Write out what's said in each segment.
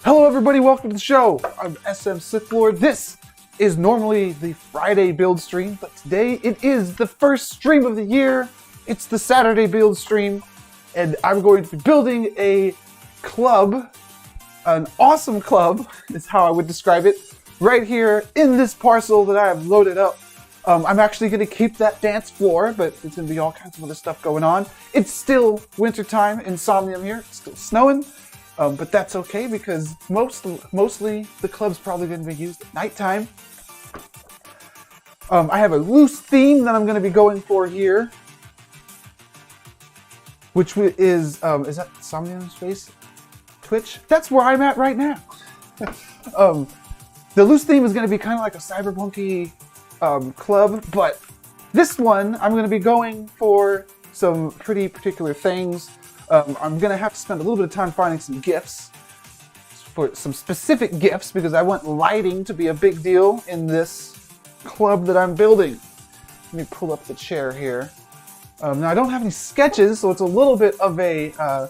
Hello everybody, welcome to the show. I'm SM Sith Lord. This is normally the Friday build stream, but today it is the first stream of the year. It's the Saturday build stream, and I'm going to be building a club, an awesome club is how I would describe it, right here in this parcel that I have loaded up. I'm actually going to keep that dance floor, but there's going to be all kinds of other stuff going on. It's still wintertime in Somnium here. It's still snowing. But that's okay because mostly the club's probably going to be used at nighttime. I have a loose theme that I'm going to be going for here, which is that Somnium Space Twitch? That's where I'm at right now. The loose theme is going to be kind of like a cyberpunky club, but this one I'm going to be going for some pretty particular things. I'm going to have to spend a little bit of time finding some gifts, for some specific gifts, because I want lighting to be a big deal in this club that I'm building. Let me pull up the chair here. Now I don't have any sketches, so it's a little bit of a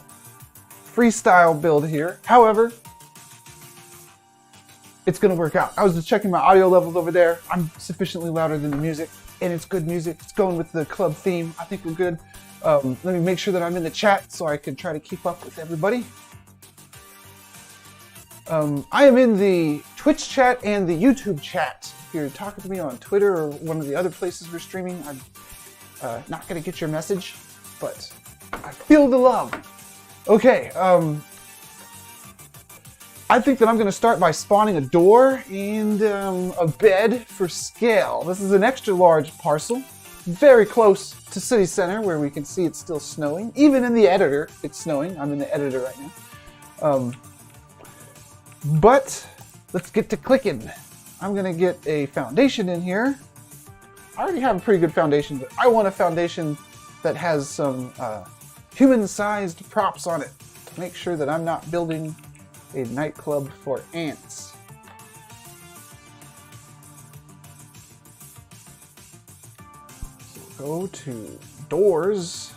freestyle build here. However, it's going to work out. I was just checking my audio levels over there. I'm sufficiently louder than the music, and it's good music. It's going with the club theme. I think we're good. Let me make sure that I'm in the chat so I can try to keep up with everybody. I am in the Twitch chat and the YouTube chat. If you're talking to me on Twitter or one of the other places we're streaming, I'm not going to get your message, but I feel the love. Okay, I think that I'm going to start by spawning a door and a bed for scale. This is an extra large parcel. Very close to City Center, where we can see it's still snowing. Even in the editor, it's snowing. I'm in the editor right now. But let's get to clicking. I'm going to get a foundation in here. I already have a pretty good foundation, but I want a foundation that has some human-sized props on it to make sure that I'm not building a nightclub for ants. Go to doors.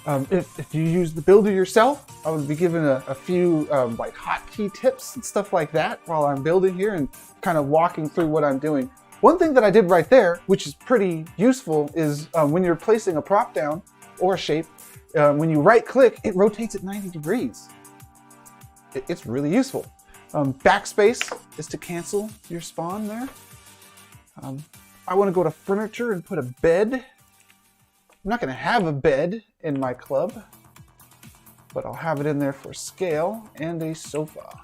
If you use the builder yourself, I would be given a few like hotkey tips and stuff like that while I'm building here and kind of walking through what I'm doing. One thing that I did right there, which is pretty useful, is when you're placing a prop down or a shape, when you right click, it rotates at 90 degrees. It's really useful. Backspace is to cancel your spawn there. I want to go to furniture and put a bed. I'm not going to have a bed in my club, but I'll have it in there for scale, and a sofa.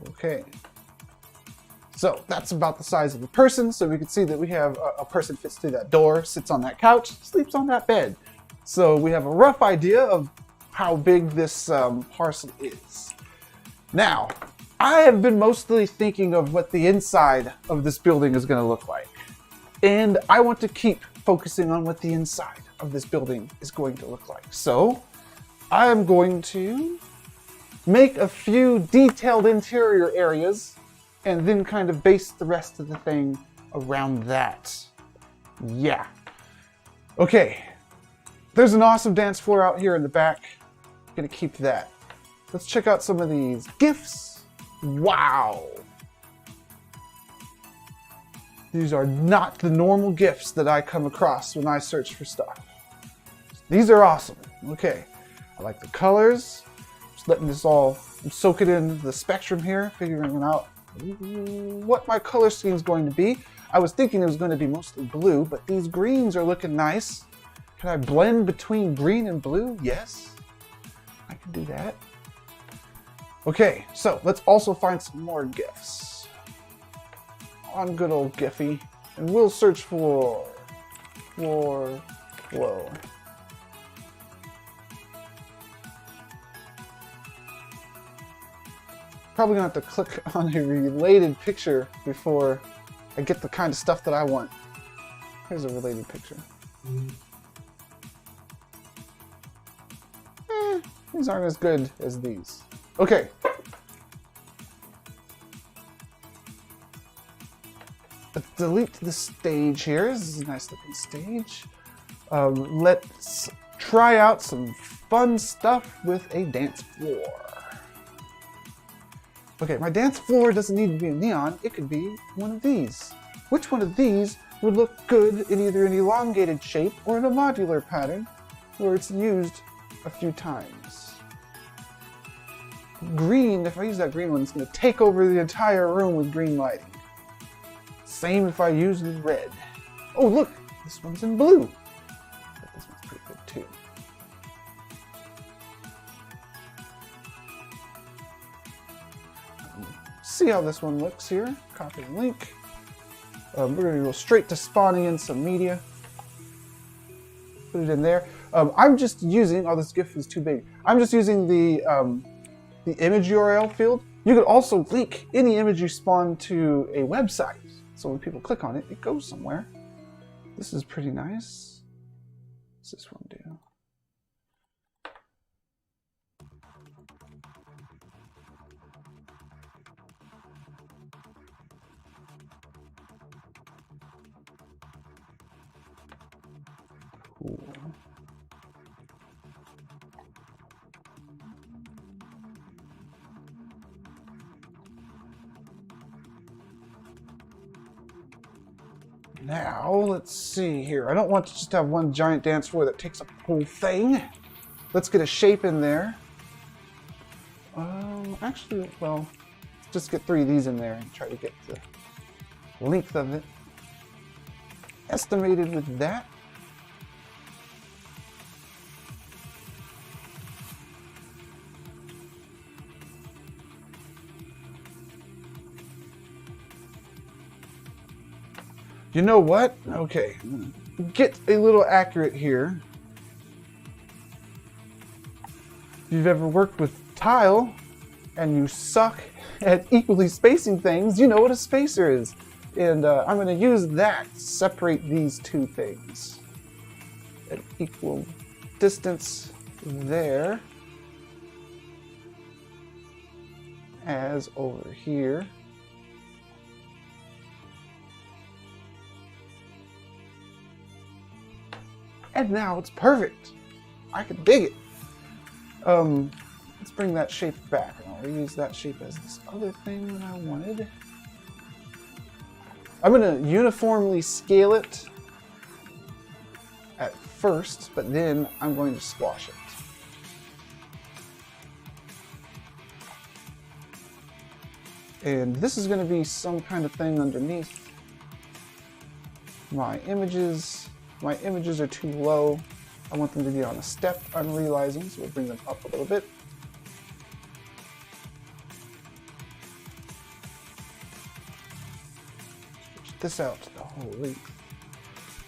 Okay. So that's about the size of the person, so we can see that we have a person fits through that door, sits on that couch, sleeps on that bed. So we have a rough idea of how big this parcel is. Now, I have been mostly thinking of what the inside of this building is going to look like. And I want to keep focusing on what the inside of this building is going to look like. So, I am going to make a few detailed interior areas and then kind of base the rest of the thing around that. Yeah. Okay. There's an awesome dance floor out here in the back. Gonna keep that. Let's check out some of these gifts. Wow. These are not the normal gifts that I come across when I search for stuff. These are awesome. Okay. I like the colors. Just letting this all soak it in the spectrum here, figuring out what my color scheme is going to be. I was thinking it was going to be mostly blue, but these greens are looking nice. Can I blend between green and blue? Yes. I can do that. Okay, so let's also find some more gifts on good old Giphy, and we'll search for floor flow. Probably gonna have to click on a related picture before I get the kind of stuff that I want. Here's a related picture. These aren't as good as these. Okay. delete the stage here. This is a nice looking stage. Let's try out some fun stuff with a dance floor. Okay, my dance floor doesn't need to be a neon. It could be one of these. Which one of these would look good in either an elongated shape or in a modular pattern where it's used a few times? Green, if I use that green one, it's going to take over the entire room with green lighting. Same if I use the red. Oh look, this one's in blue. But this one's pretty good too. See how this one looks here. Copy the link. We're going to go straight to spawning in some media. Put it in there. I'm just using, oh, this GIF is too big. I'm just using the image URL field. You could also link any image you spawn to a website. So when people click on it, it goes somewhere. This is pretty nice. What's this one do? Cool. Now, let's see here. I don't want to just have one giant dance floor that takes up the whole thing. Let's get a shape in there. Actually, well, let's just get 3 of these in there and try to get the length of it estimated with that. You know what? Okay, get a little accurate here. If you've ever worked with tile and you suck at equally spacing things, you know what a spacer is. And I'm going to use that to separate these 2 things at equal distance there as over here. And now it's perfect. I can dig it. Let's bring that shape back. And I'll reuse that shape as this other thing that I wanted. I'm going to uniformly scale it at first, but then I'm going to squash it. And this is going to be some kind of thing underneath my images. My images are too low. I want them to be on a step, I'm realizing, so we'll bring them up a little bit. Switch this out to the whole length.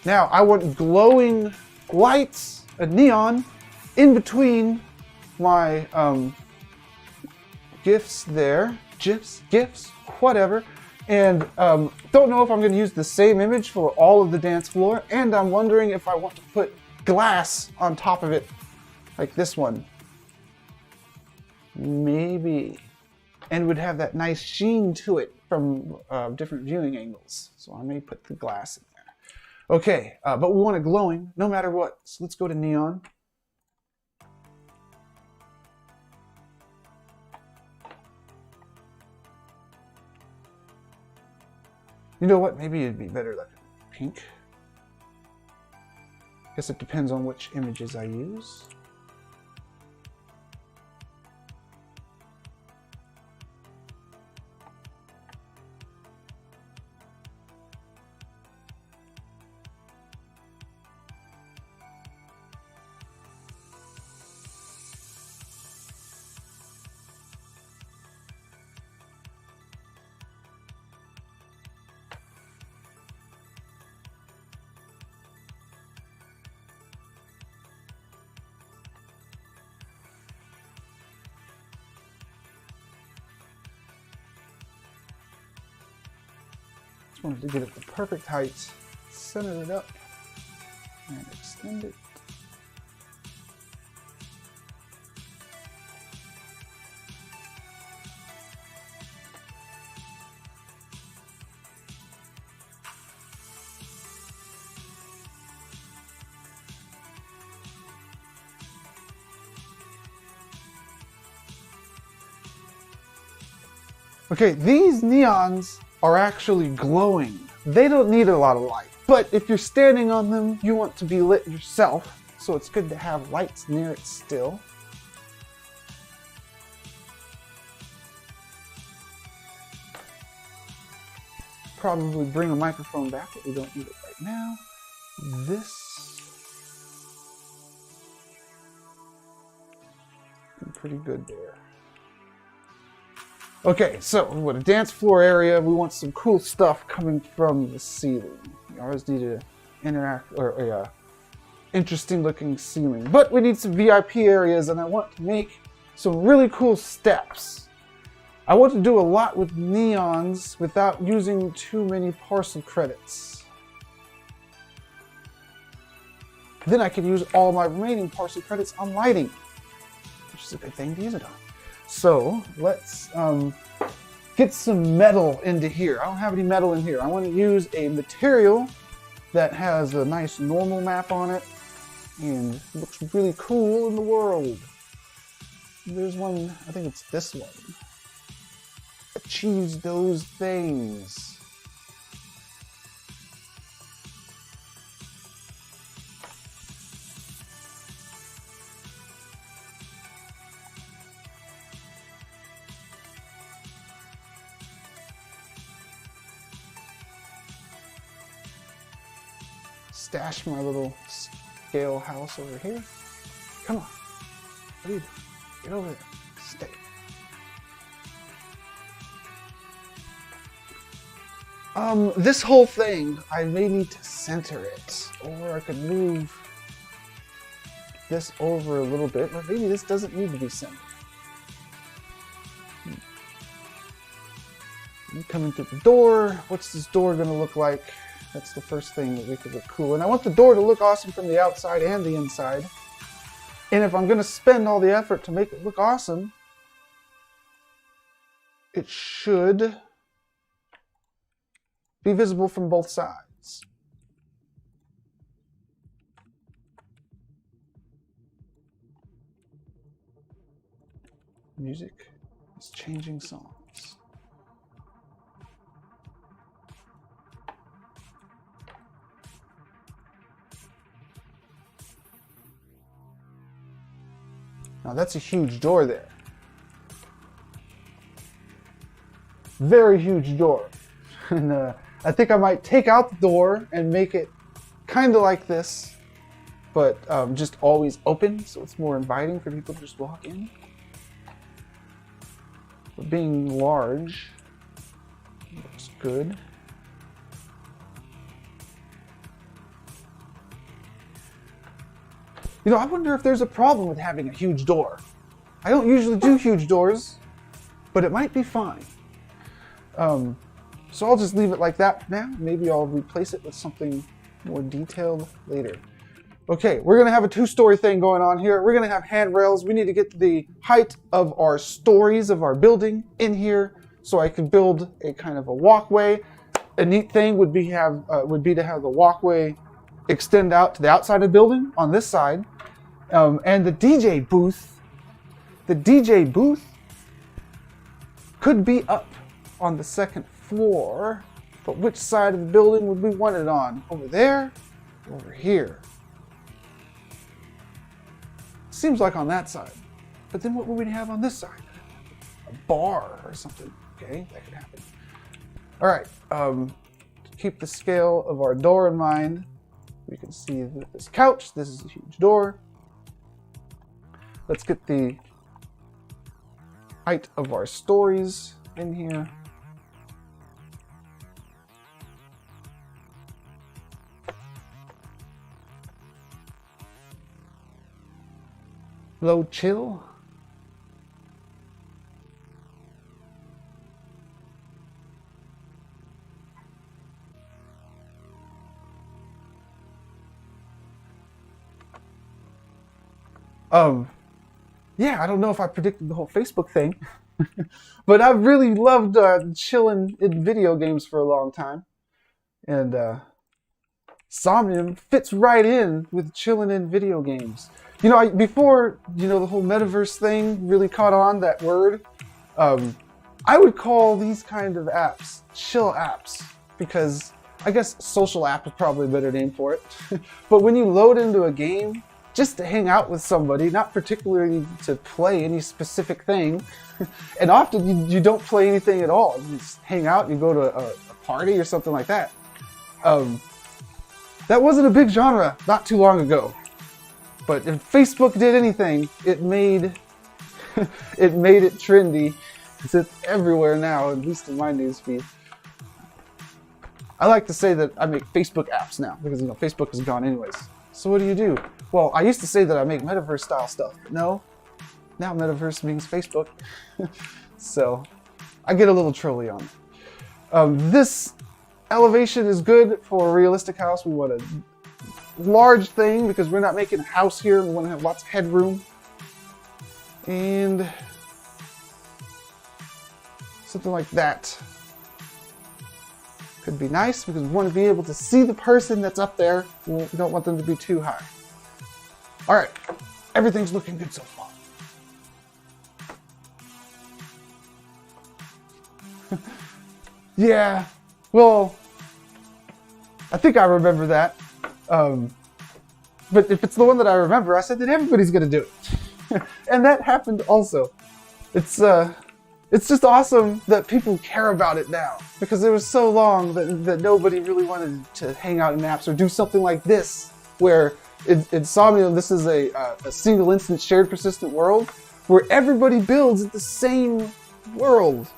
Now, I want glowing lights, a neon, in between my GIFs there. GIFs, whatever. And don't know if I'm going to use the same image for all of the dance floor, and I'm wondering if I want to put glass on top of it, like this one. Maybe. And would have that nice sheen to it from different viewing angles. So I may put the glass in there. Okay, but we want it glowing no matter what. So let's go to neon. You know what? Maybe it'd be better like pink. Guess it depends on which images I use. Just wanted to get it the perfect height, center it up, and extend it. Okay, these neons are actually glowing. They don't need a lot of light, but if you're standing on them, you want to be lit yourself, so it's good to have lights near it still. Probably bring a microphone back, but we don't need it right now. This is pretty good there. Okay, so with a dance floor area, we want some cool stuff coming from the ceiling. We always need a interesting looking ceiling, but we need some VIP areas, and I want to make some really cool steps. I want to do a lot with neons without using too many parcel credits. Then I can use all my remaining parcel credits on lighting, which is a good thing to use it on. So let's get some metal into here. I don't have any metal in here. I want to use a material that has a nice normal map on it and looks really cool in the world. There's one, I think it's this one. Achieves those things. Stash my little scale house over here. Come on. What are you doing? Get over there. Stay. This whole thing, I may need to center it, or I could move this over a little bit, but maybe this doesn't need to be centered. Coming through the door, what's this door gonna look like? That's the first thing that we could look cool. And I want the door to look awesome from the outside and the inside. And if I'm gonna spend all the effort to make it look awesome, it should be visible from both sides. Music is changing songs. Now that's a huge door there. Very huge door. And I think I might take out the door and make it kind of like this, but just always open, so it's more inviting for people to just walk in. But being large looks good. You know, I wonder if there's a problem with having a huge door. I don't usually do huge doors, but it might be fine. So I'll just leave it like that for now. Maybe I'll replace it with something more detailed later. Okay, we're gonna have a two-story thing going on here. We're gonna have handrails. We need to get the height of our stories of our building in here so I can build a kind of a walkway. A neat thing would be to have the walkway extend out to the outside of the building on this side. And the DJ booth could be up on the second floor, but which side of the building would we want it on? Over there, over here? Seems like on that side. But then what would we have on this side? A bar or something. Okay, that could happen. All right, to keep the scale of our door in mind, we can see that this couch, this is a huge door. Let's get the height of our stories in here. Low chill. Yeah, I don't know if I predicted the whole Facebook thing, but I've really loved chilling in video games for a long time. And Somnium fits right in with chilling in video games. You know, before, you know, the whole metaverse thing really caught on, that word, I I would call these kind of apps chill apps, because I guess social app is probably a better name for it. But when you load into a game just to hang out with somebody, not particularly to play any specific thing, and often you don't play anything at all. You just hang out, you go to a party or something like that. That wasn't a big genre not too long ago. But if Facebook did anything, it made it trendy. It's everywhere now, at least in my newsfeed. I like to say that I make Facebook apps now, because Facebook is gone anyways. So what do? Well, I used to say that I make metaverse style stuff, but no. Now metaverse means Facebook. So I get a little trolly on it. This elevation is good for a realistic house. We want a large thing because we're not making a house here. We want to have lots of headroom. And something like that could be nice because we want to be able to see the person that's up there. We don't want them to be too high. All right, everything's looking good so far. Yeah, well, I think I remember that. But if it's the one that I remember, I said that everybody's gonna do it. And that happened also. It's just awesome that people care about it now, because it was so long that nobody really wanted to hang out in apps or do something like this, where in Somnium, this is a single instance shared persistent world where everybody builds the same world.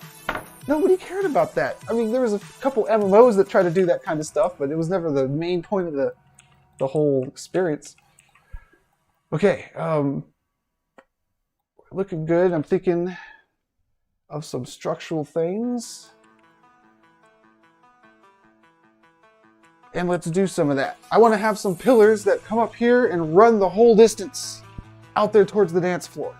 Nobody cared about that. I mean, there was a couple MMOs that tried to do that kind of stuff, but it was never the main point of the whole experience. Okay, looking good. I'm thinking of some structural things. And let's do some of that. I want to have some pillars that come up here and run the whole distance out there towards the dance floor.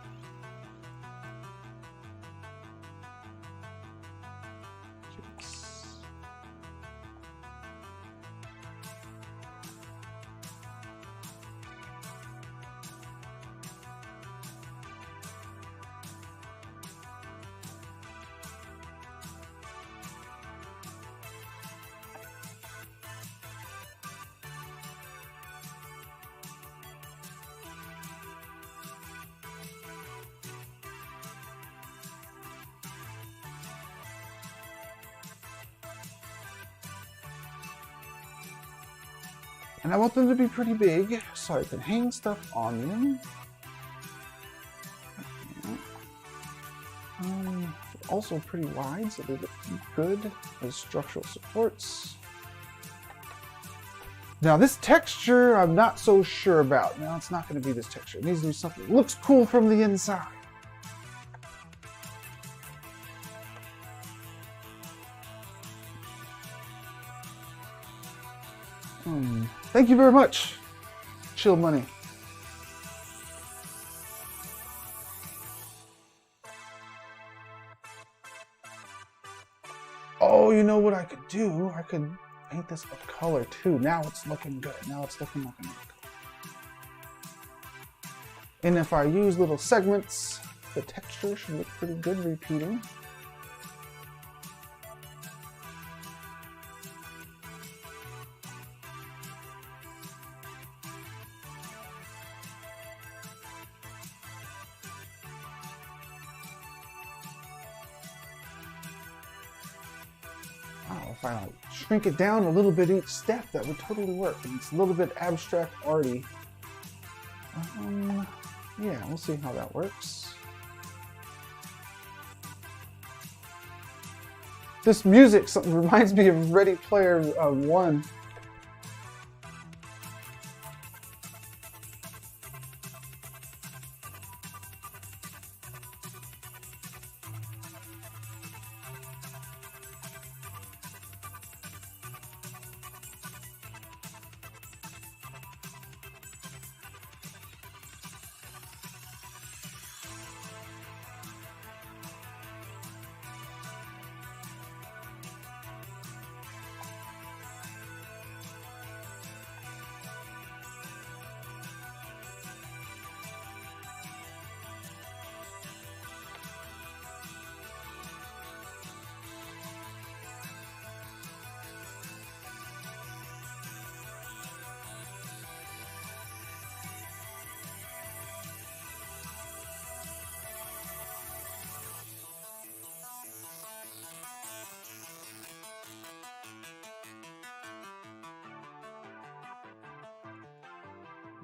And I want them to be pretty big, so I can hang stuff on them. Also pretty wide, so they look good as structural supports. Now this texture, I'm not so sure about. No, it's not going to be this texture. It needs to be something that looks cool from the inside. Thank you very much, Chill Money. Oh, you know what I could do? I could paint this a color too. Now it's looking good. Now it's looking like a good. And if I use little segments, the texture should look pretty good repeating. If I shrink it down a little bit each step, that would totally work. And it's a little bit abstract arty. Yeah, we'll see how that works. This music reminds me of Ready Player One.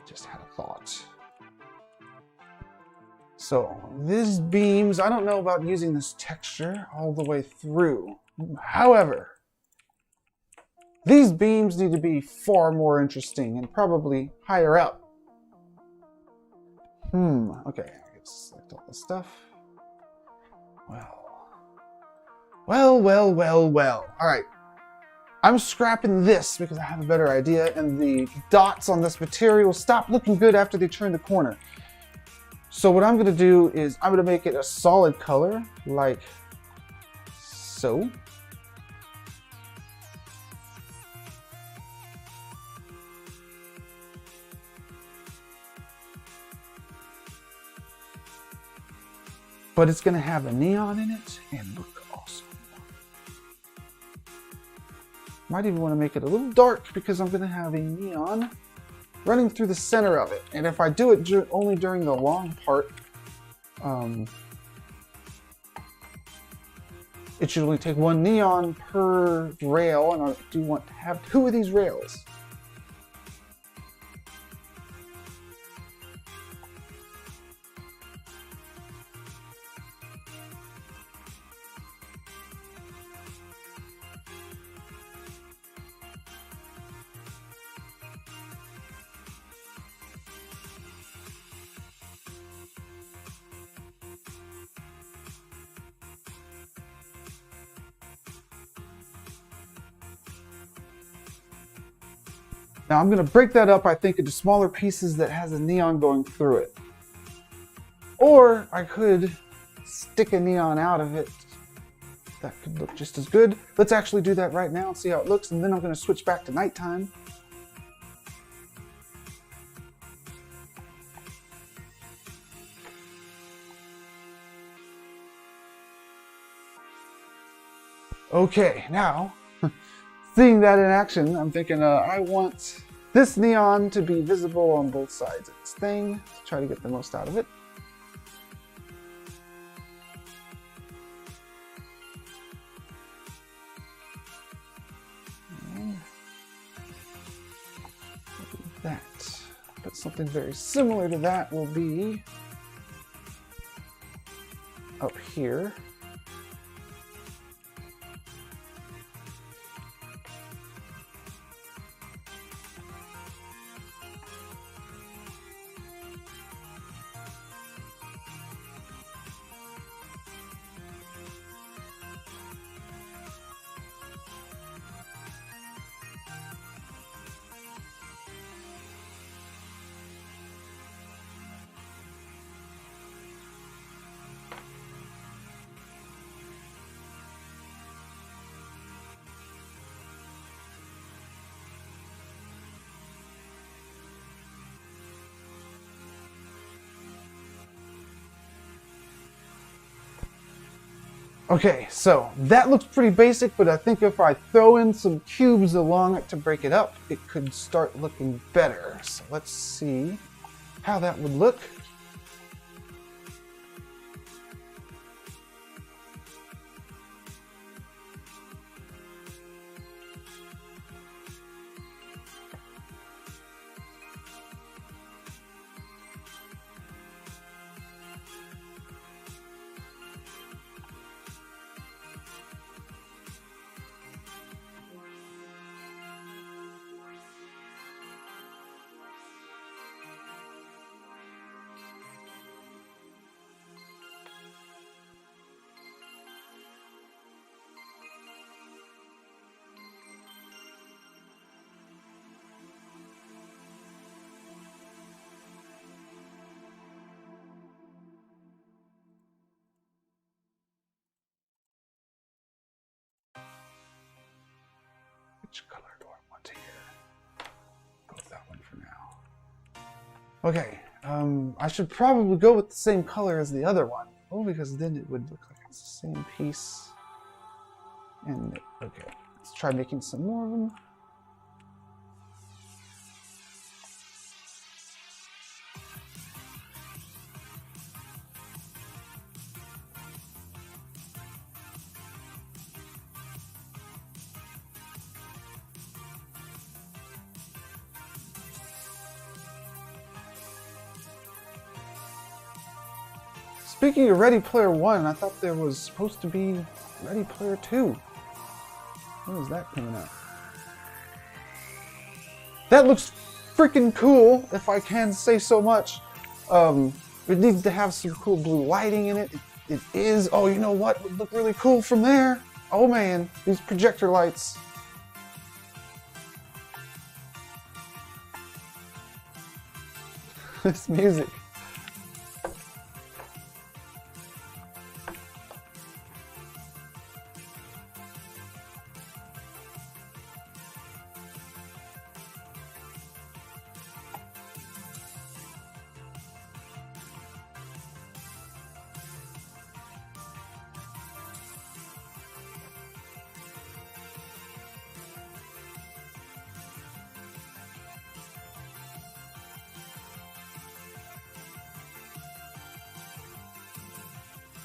Just had a thought. So these beams, I don't know about using this texture all the way through. However, these beams need to be far more interesting and probably higher up. Okay, let's select all this stuff. Well. All right, I'm scrapping this because I have a better idea, and the dots on this material stop looking good after they turn the corner. So what I'm gonna do is I'm gonna make it a solid color, like so. But it's gonna have a neon in it and look awesome. Might even wanna make it a little dark because I'm gonna have a neon running through the center of it. And if I do it only during the long part, it should only take one neon per rail, and I do want to have 2 of these rails. Now I'm going to break that up, I think, into smaller pieces that has a neon going through it. Or I could stick a neon out of it. That could look just as good. Let's actually do that right now and see how it looks, and then I'm going to switch back to nighttime. Okay, now, seeing that in action, I'm thinking I want this neon to be visible on both sides of this thing to try to get the most out of it. And that. But something very similar to that will be up here. Okay, so that looks pretty basic, but I think if I throw in some cubes along it to break it up, it could start looking better. So let's see how that would look. Which color do I want here? Go with that one for now. Okay, I should probably go with the same color as the other one. Oh, because then it would look like it's the same piece. And, okay, let's try making some more of them. Speaking of Ready Player One, I thought there was supposed to be Ready Player Two. When is that coming out? That looks freaking cool, if I can say so much. It needs to have some cool blue lighting in it. It is. Oh, you know what would look really cool from there? Oh man, these projector lights. This music.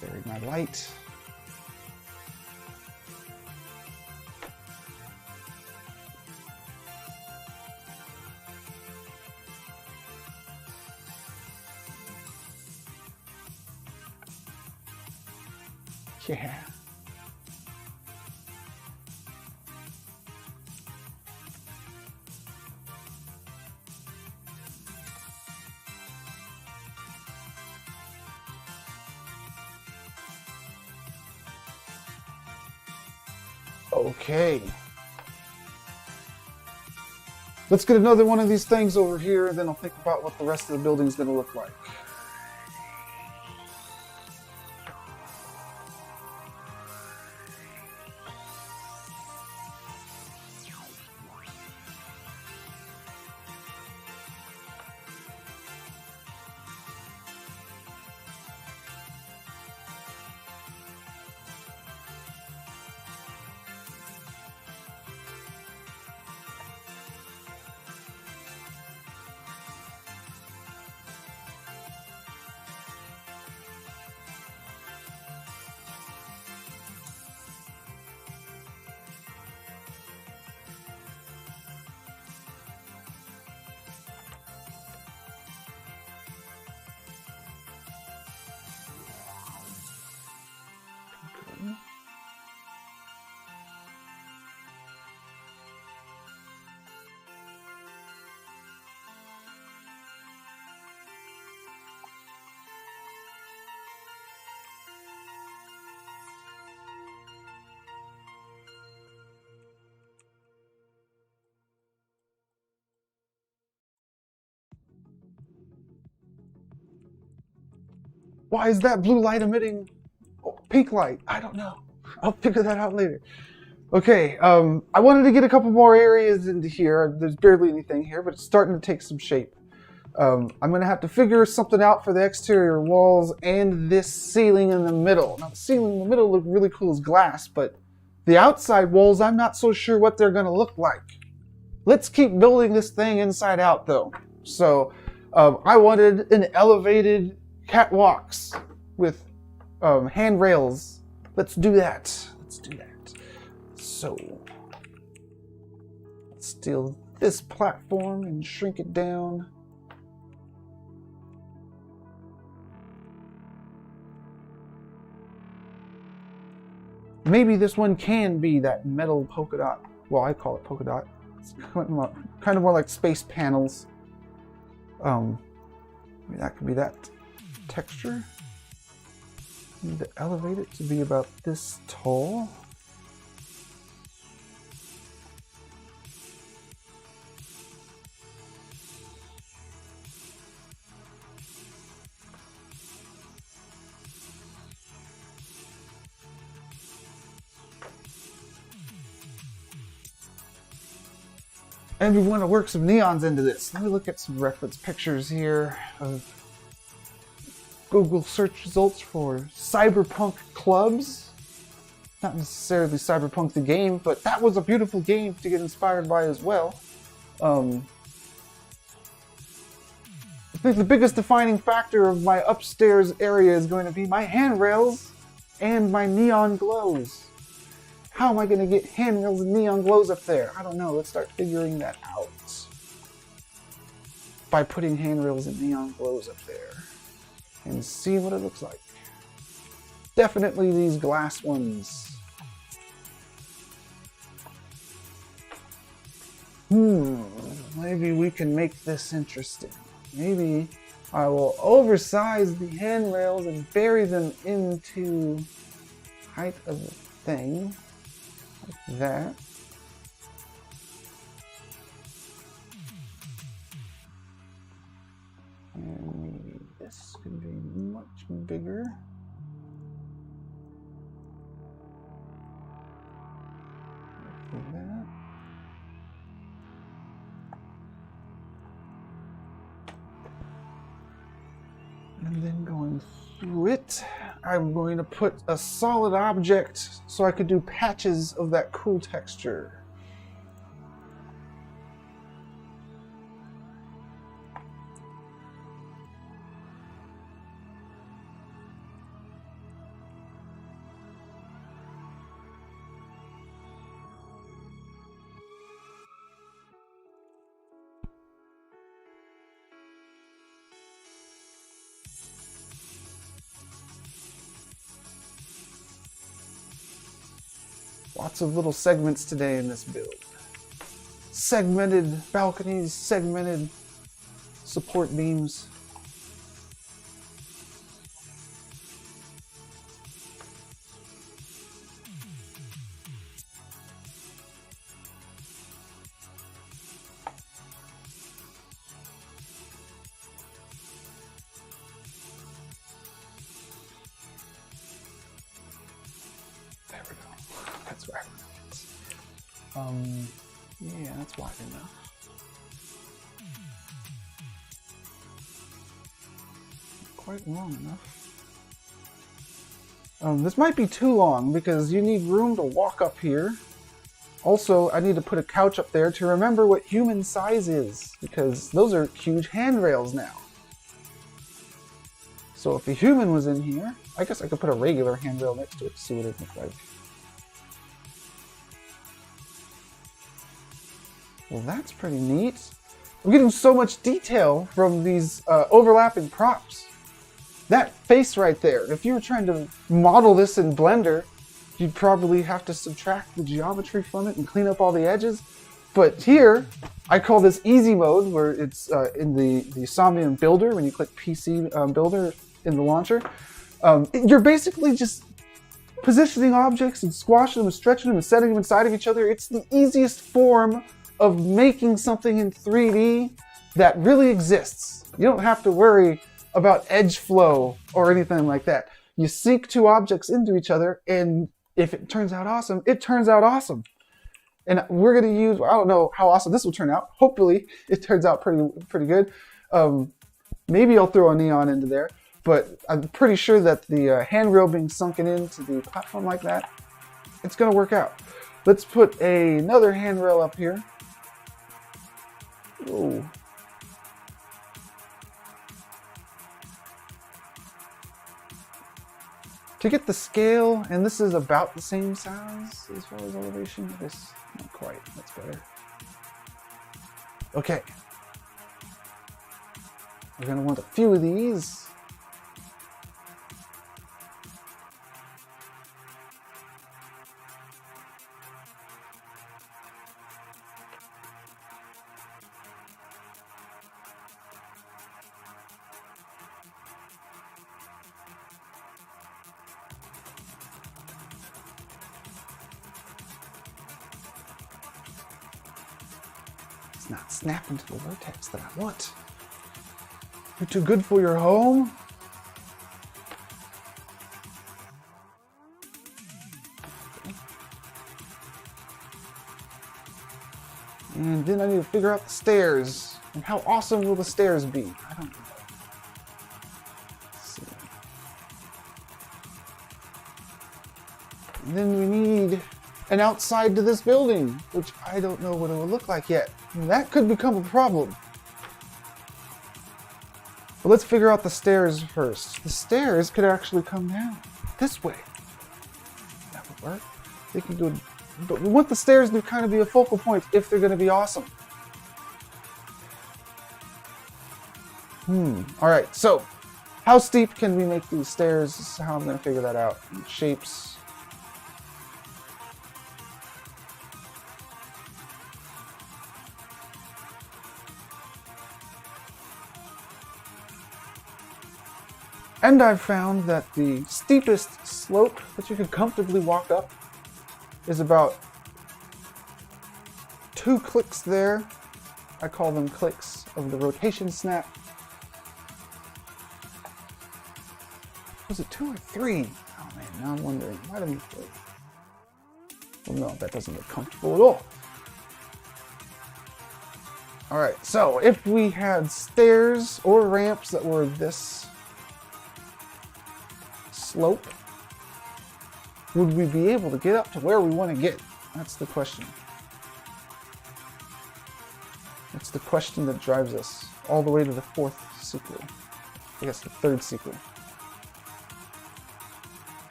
Buried my light. Yeah. Okay. Let's get another one of these things over here, and then I'll think about what the rest of the building is going to look like. Why is that blue light emitting pink light? I don't know. I'll figure that out later. Okay, I wanted to get a couple more areas into here. There's barely anything here, but it's starting to take some shape. I'm going to have to figure something out for the exterior walls and this ceiling in the middle. Now, the ceiling in the middle look really cool as glass, but the outside walls, I'm not so sure what they're going to look like. Let's keep building this thing inside out, though. So, I wanted an elevated catwalks with handrails. Let's do that. Let's do that. So, let's steal this platform and shrink it down. Maybe this one can be that metal polka dot. Well, I call it polka dot. It's kind of more like space panels. Maybe that could be that texture. Need to elevate it to be about this tall. And we want to work some neons into this. Let me look at some reference pictures here of Google search results for cyberpunk clubs. Not necessarily Cyberpunk the game, but that was a beautiful game to get inspired by as well. I think the biggest defining factor of my upstairs area is going to be my handrails and my neon glows. How am I going to get handrails and neon glows up there? I don't know. Let's start figuring that out. By putting handrails and neon glows up there. and see what it looks like. Definitely these glass ones. Maybe we can make this interesting. Maybe I will oversize the handrails and bury them into height of the thing, like that. And maybe this could be much bigger. Like that. And then going through it, I'm going to put a solid object so I could do patches of that cool texture. Lots of little segments today in this build. Segmented balconies, segmented support beams. There we go. That's where I want it. Yeah, that's wide enough. Quite long enough. This might be too long because you need room to walk up here. Also, I need to put a couch up there to remember what human size is, because those are huge handrails now. So if a human was in here, I guess I could put a regular handrail next to it to see what it looks like. Well, that's pretty neat. I'm getting so much detail from these overlapping props. That face right there, if you were trying to model this in Blender, you'd probably have to subtract the geometry from it and clean up all the edges. But here, I call this easy mode, where it's in the Somnium builder, when you click PC builder in the launcher. You're basically just positioning objects and squashing them and stretching them and setting them inside of each other. It's the easiest form of making something in 3D that really exists. You don't have to worry about edge flow or anything like that. You sync two objects into each other, and if it turns out awesome, it turns out awesome. And we're going to use, I don't know how awesome this will turn out. Hopefully it turns out pretty good. Maybe I'll throw a neon into there, but I'm pretty sure that the handrail being sunken into the platform like that, it's going to work out. Let's put another handrail up here. Ooh. To get the scale, and this is about the same size as far as elevation. This, not quite, that's better. Okay. We're going to want a few of these. Not snap into the vertex that I want. You're too good for your home? And then I need to figure out the stairs. And how awesome will the stairs be? I don't know. Let's see. And then we need an outside to this building, which I don't know what it will look like yet. And that could become a problem. But let's figure out the stairs first. The stairs could actually come down this way. That would work. They can do it, but we want the stairs to kind of be a focal point if they're going to be awesome. All right, so How steep can we make these stairs? This is how I'm going to figure that out. Shapes. And I've found that the steepest slope that you could comfortably walk up is about 2 clicks there. I call them clicks of the rotation snap. Was it 2 or 3? Oh man, now I'm wondering. Might have been 3. Well, no, that doesn't look comfortable at all. Alright, so if we had stairs or ramps that were this slope, would we be able to get up to where we want to get? That's the question. That's the question that drives us all the way to the 4th sequel. I guess the 3rd sequel.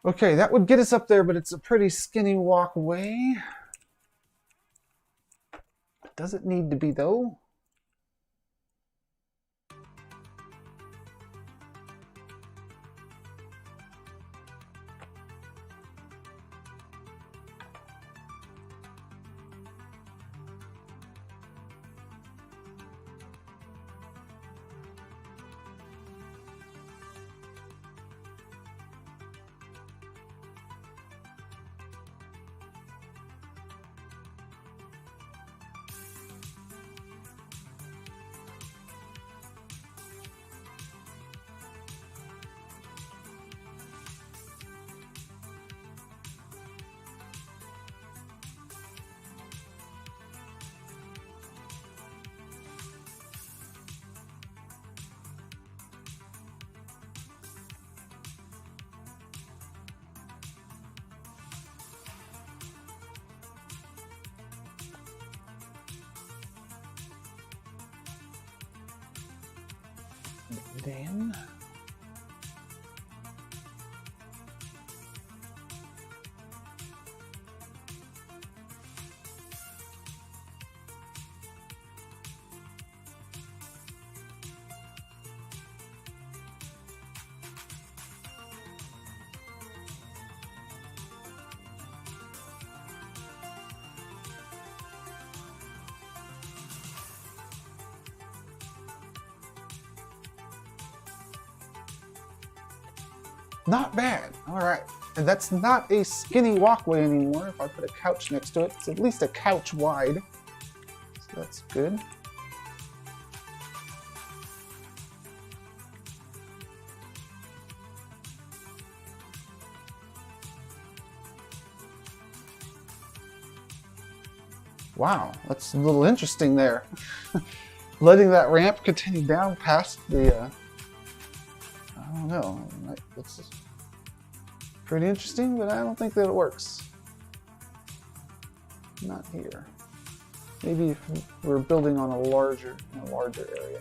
Okay, that would get us up there, but it's a pretty skinny walkway. Does it need to be, though? Then not bad. All right. And that's not a skinny walkway anymore. If I put a couch next to it, it's at least a couch wide. So that's good. Wow, that's a little interesting there. Letting that ramp continue down past the I don't know. It's pretty interesting, but I don't think that it works. Not here. Maybe if we're building on a larger area.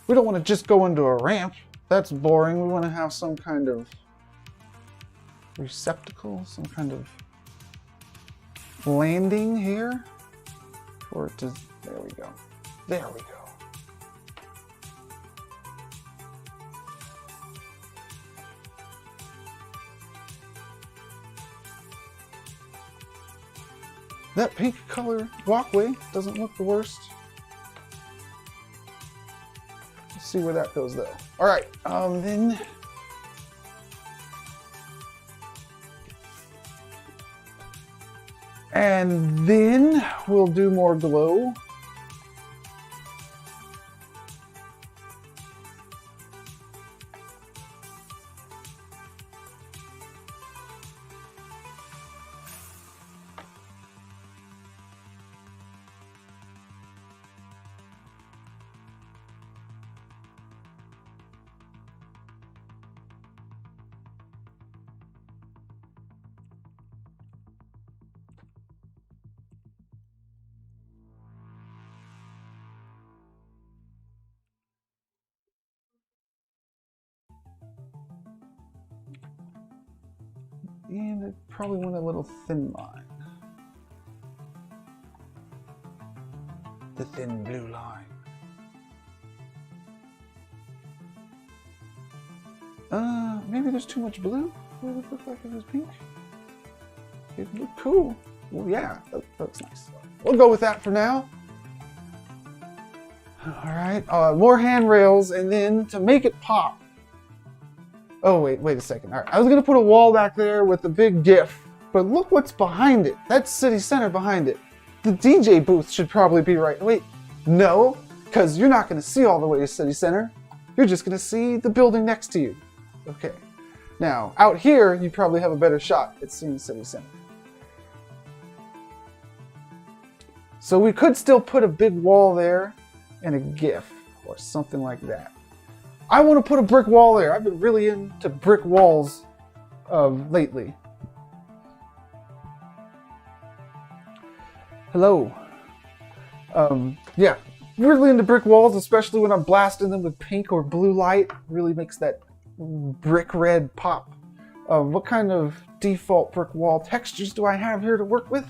We don't want to just go into a ramp. That's boring. We want to have some kind of receptacle, some kind of landing here. For it to, there we go. There we go. That pink color walkway doesn't look the worst. See where that goes though. All right, then and then we'll do more glow. And I probably want a little thin line. The thin blue line. Maybe there's too much blue? Would it look like it was pink? It looked cool. Well, yeah, that looks nice. We'll go with that for now. All right, more handrails, and then to make it pop. Oh, wait a second. All right, I was gonna put a wall back there with a big GIF, but look what's behind it. That's City Center behind it. The DJ booth should probably be right. Wait, no, because you're not gonna see all the way to City Center. You're just gonna see the building next to you. Okay. Now, out here, you probably have a better shot at seeing City Center. So we could still put a big wall there and a GIF or something like that. I want to put a brick wall there. I've been really into brick walls lately. Hello. Yeah, really into brick walls, especially when I'm blasting them with pink or blue light. Really makes that brick red pop. What kind of default brick wall textures do I have here to work with?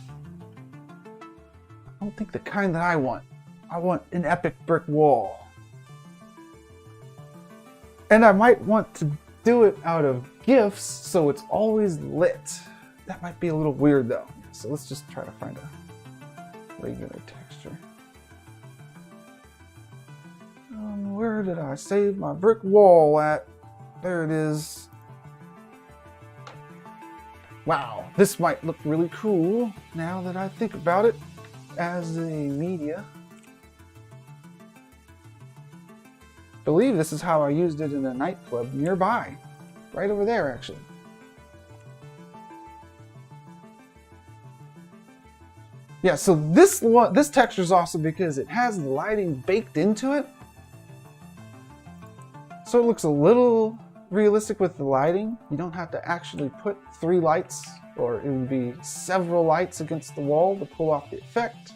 I don't think the kind that I want. I want an epic brick wall. And I might want to do it out of GIFs so it's always lit. That might be a little weird though. So let's just try to find a regular texture. Where did I save my brick wall at? There it is. Wow, this might look really cool now that I think about it as a media. I believe this is how I used it in a nightclub nearby. Right over there, actually. Yeah, so this texture is awesome because it has the lighting baked into it. So it looks a little realistic with the lighting. You don't have to actually put 3 lights, or it would be several lights against the wall to pull off the effect.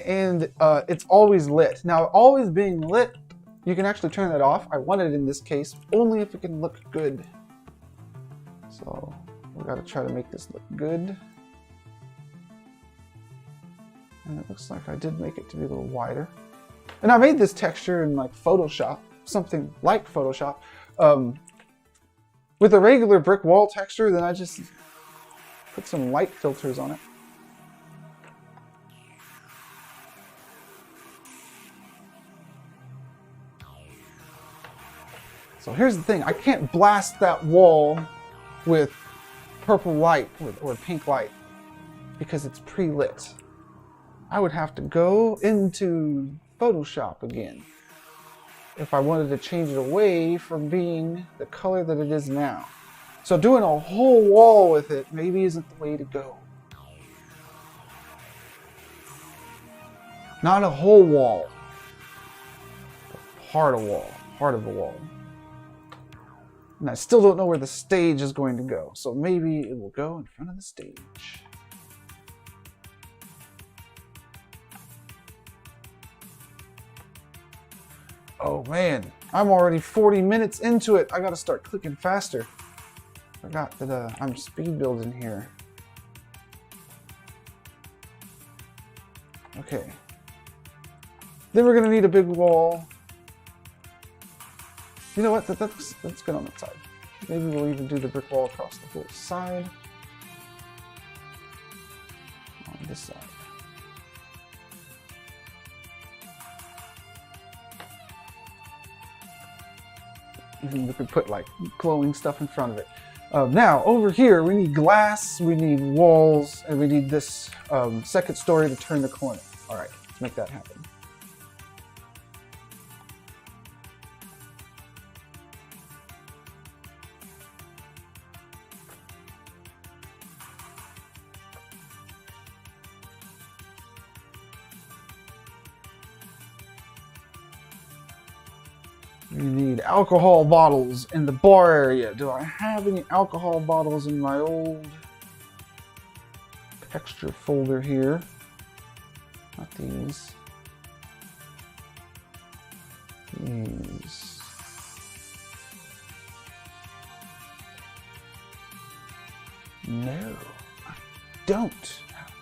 And it's always lit. Now, always being lit, you can actually turn that off. I want it in this case only if it can look good. So we gotta try to make this look good. And it looks like I did make it to be a little wider. And I made this texture in like Photoshop, something like Photoshop. With a regular brick wall texture, then I just put some light filters on it. So here's the thing, I can't blast that wall with purple light or pink light because it's pre-lit. I would have to go into Photoshop again if I wanted to change it away from being the color that it is now. So doing a whole wall with it maybe isn't the way to go. Not a whole wall, part of the wall. And I still don't know where the stage is going to go, so maybe it will go in front of the stage. Oh man, I'm already 40 minutes into it. I gotta start clicking faster. Forgot that I'm speed building here. Okay. Then we're gonna need a big wall. You know what? That's good on that side. Maybe we'll even do the brick wall across the whole side. On this side. Even we could put like glowing stuff in front of it. Now over here we need glass, we need walls, and we need this second story to turn the corner. All right, let's make that happen. We need alcohol bottles in the bar area. Do I have any alcohol bottles in my old texture folder here? Not these. These. No, I don't have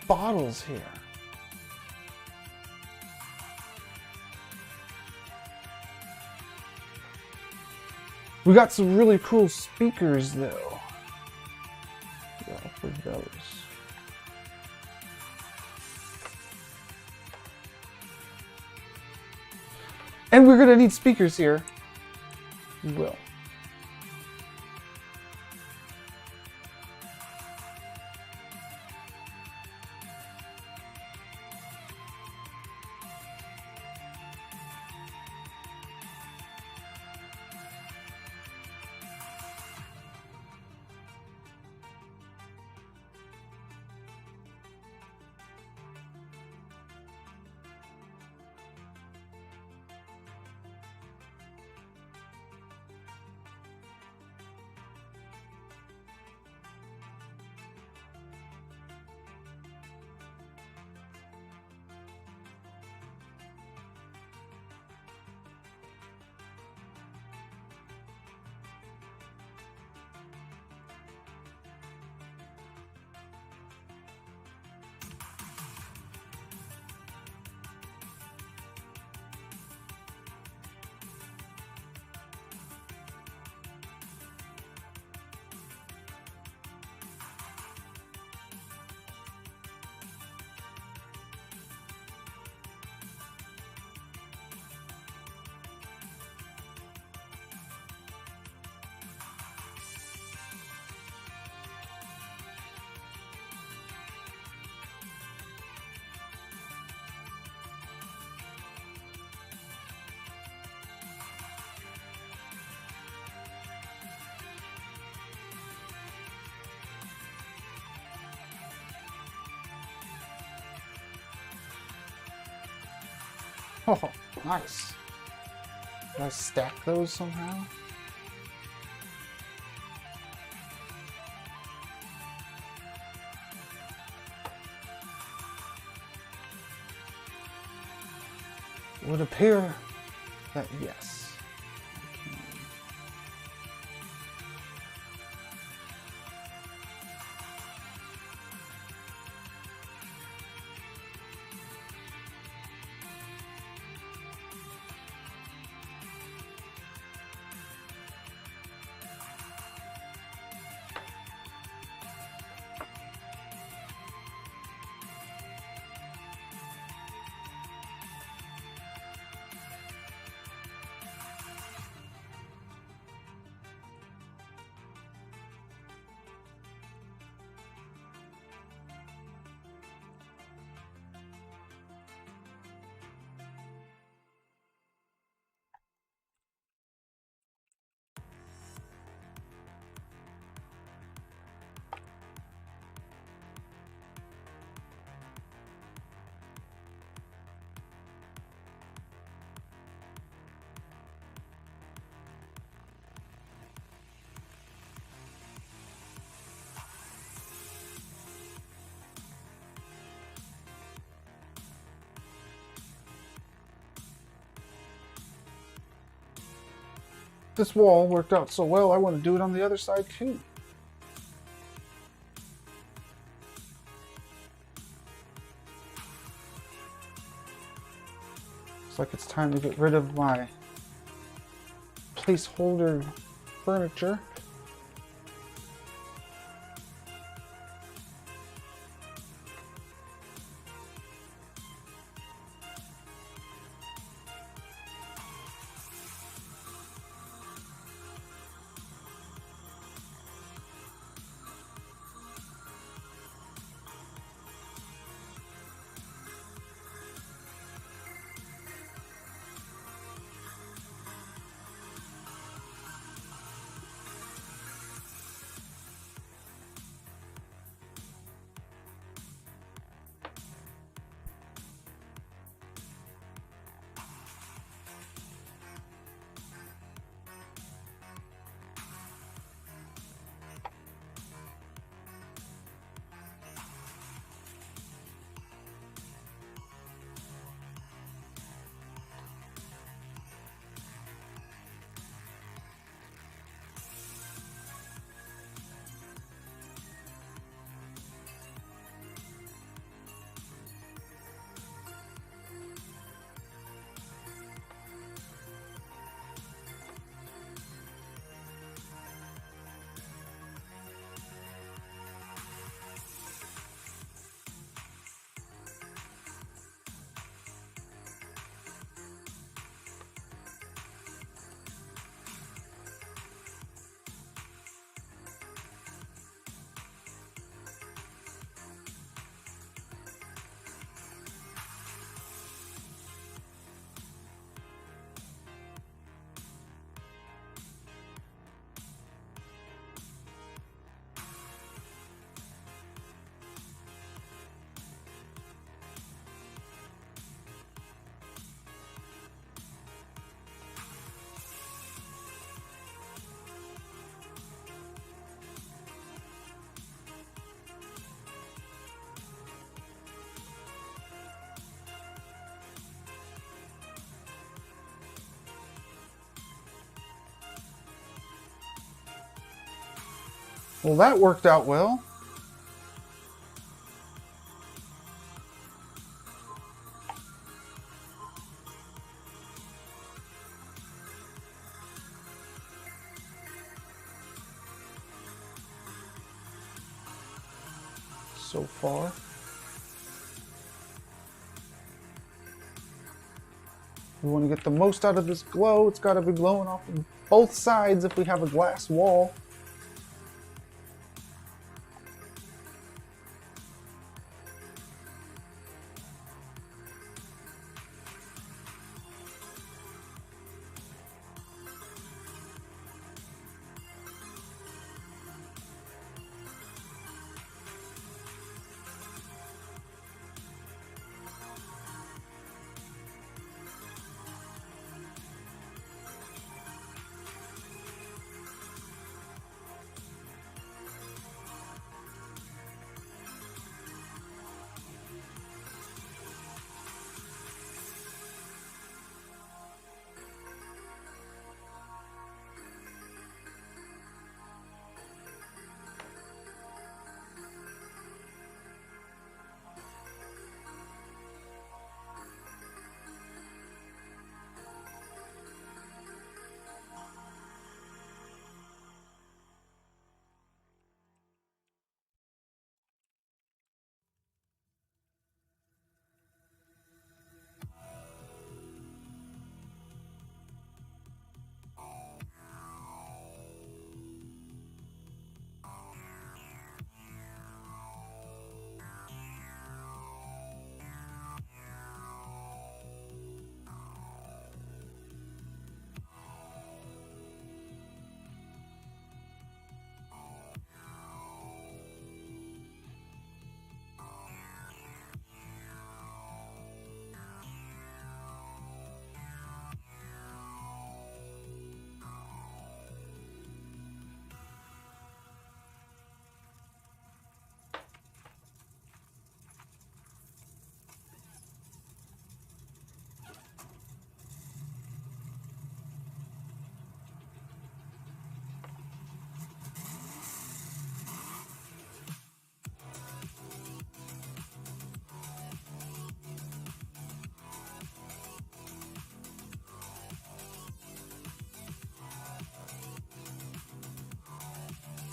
bottles here. We got some really cool speakers though. Yeah, for those. And we're gonna need speakers here. We will. Oh, nice. Can I stack those somehow? Would appear that yes. This wall worked out so well, I want to do it on the other side too. Looks like it's time to get rid of my placeholder furniture. Well, that worked out well. So far. We want to get the most out of this glow. It's got to be glowing off of both sides if we have a glass wall.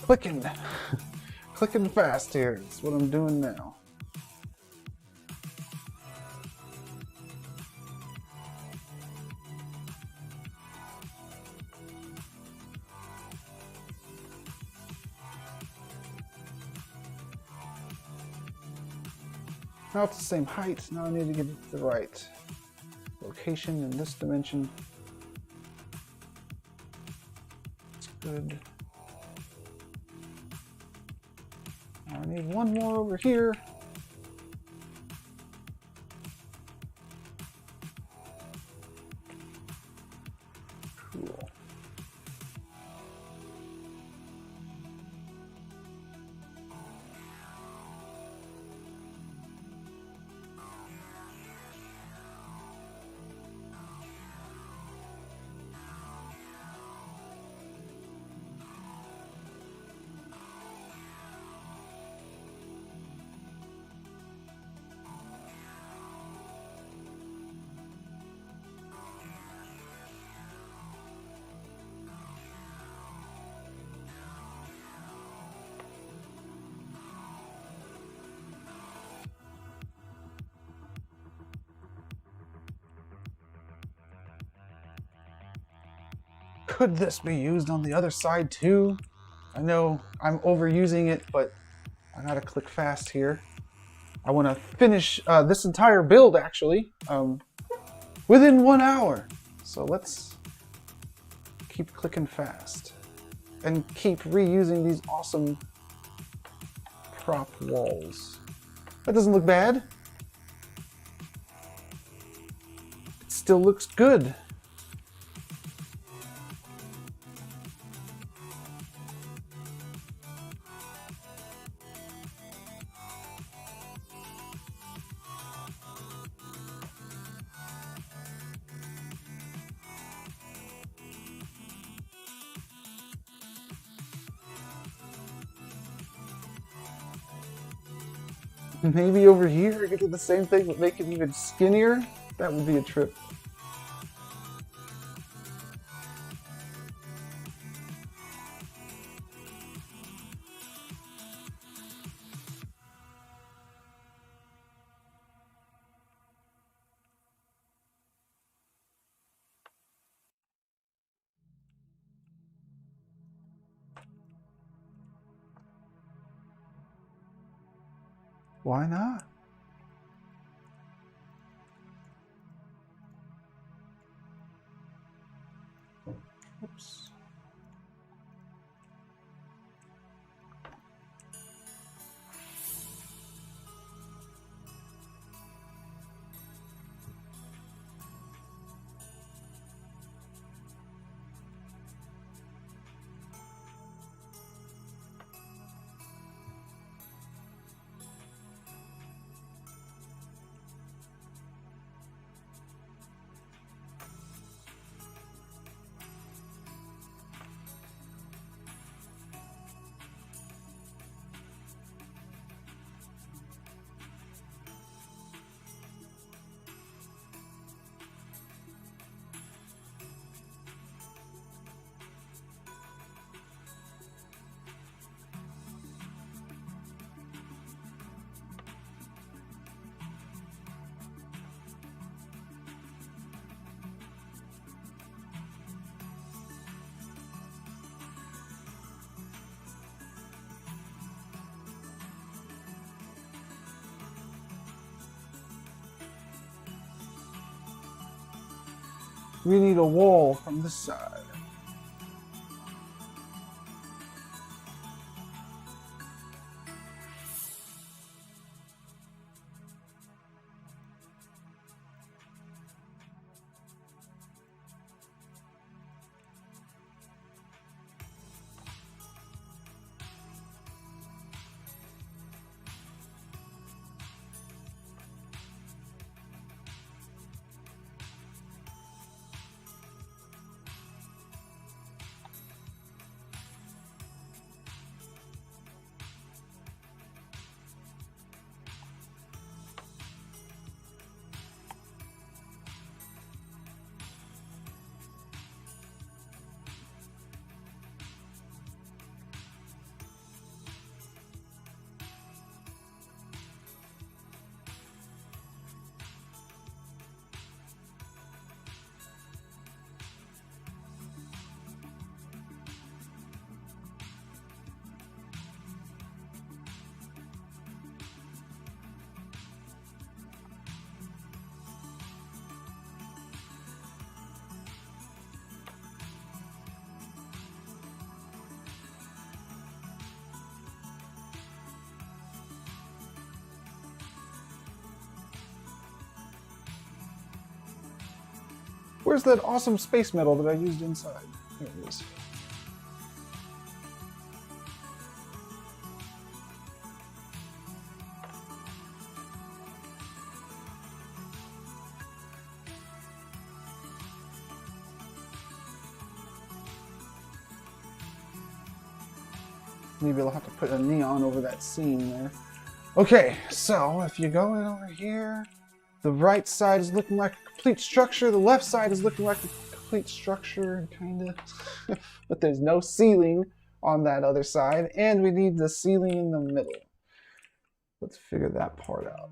Clicking. Clicking fast here. That's what I'm doing now. Now it's the same height. Now I need to get it the right location in this dimension. It's good. Now I need one more over here. Cool. Could this be used on the other side too? I know I'm overusing it, but I gotta click fast here. I want to finish this entire build actually within 1 hour. So let's keep clicking fast and keep reusing these awesome prop walls. That doesn't look bad. It still looks good. Maybe over here I could do the same thing, but make it even skinnier. That would be a trip. Why not? Oops. We need a wall from this side. Where's that awesome space metal that I used inside? There it is. Maybe I'll have to put a neon over that scene there. Okay, so if you go in over here, the right side is looking like a complete structure, the left side is looking like a complete structure, kind of. But there's no ceiling on that other side, and we need the ceiling in the middle. Let's figure that part out.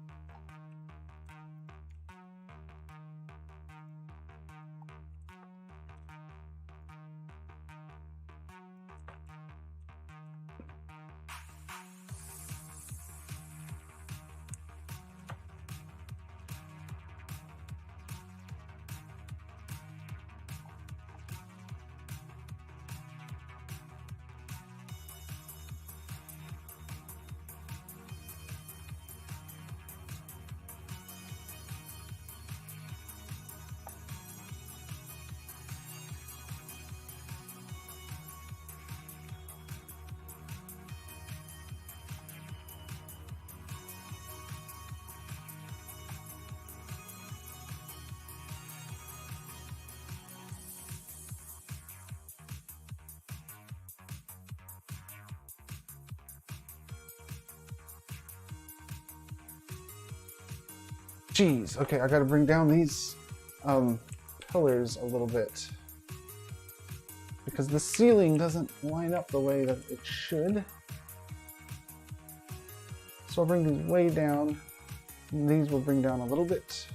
Jeez, okay, I gotta bring down these pillars a little bit because the ceiling doesn't line up the way that it should. So I'll bring these way down, and these will bring down a little bit.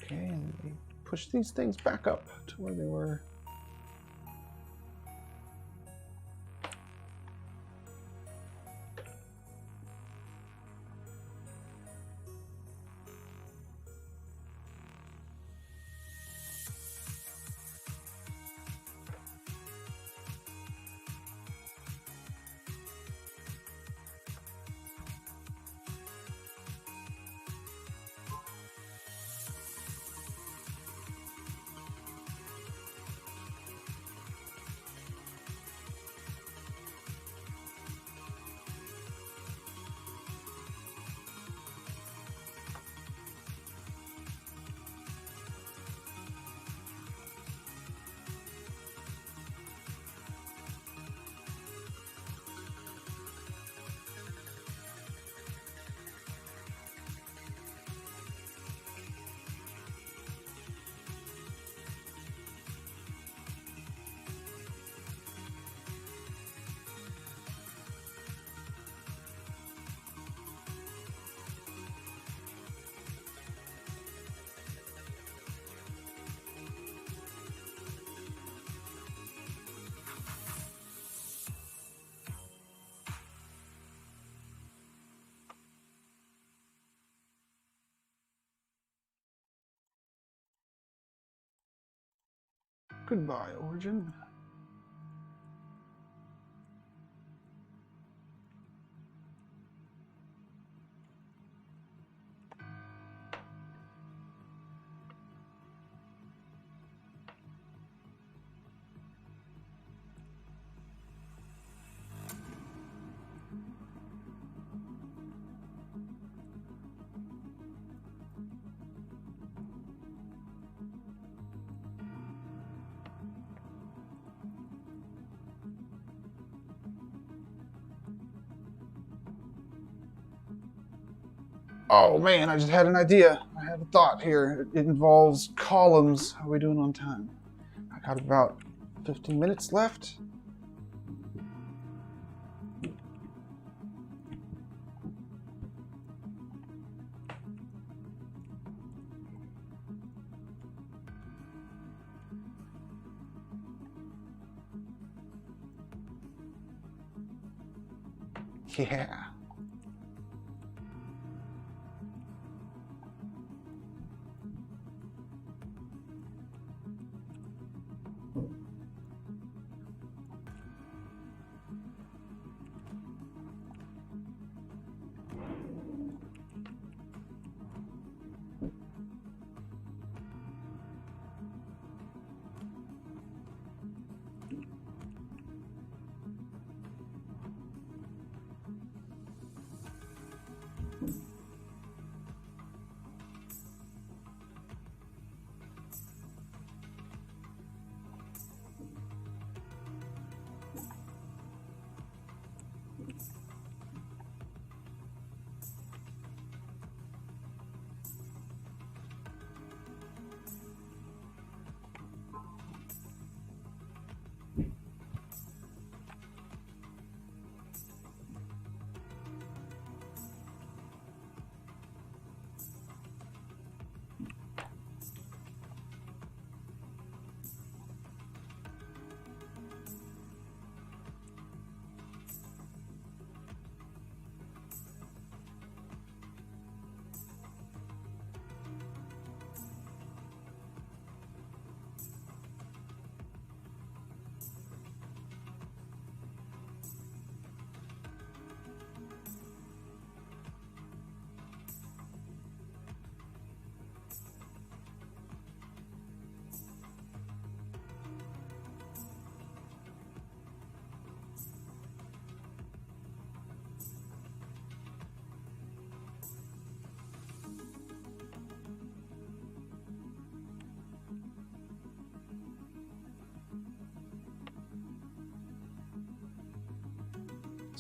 Okay, and we push these things back up to where they were. Goodbye, Origin. Oh man, I just had an idea. I have a thought here. It involves columns. How are we doing on time? I got about 15 minutes left. Yeah.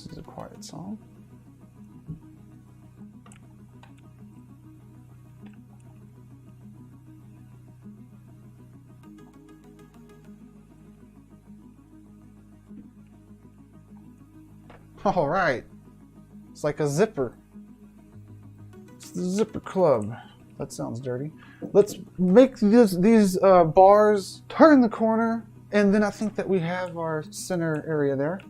This is a quiet song. All right. It's like a zipper. It's the zipper club. That sounds dirty. Let's make these bars turn the corner, and then I think that we have our center area there.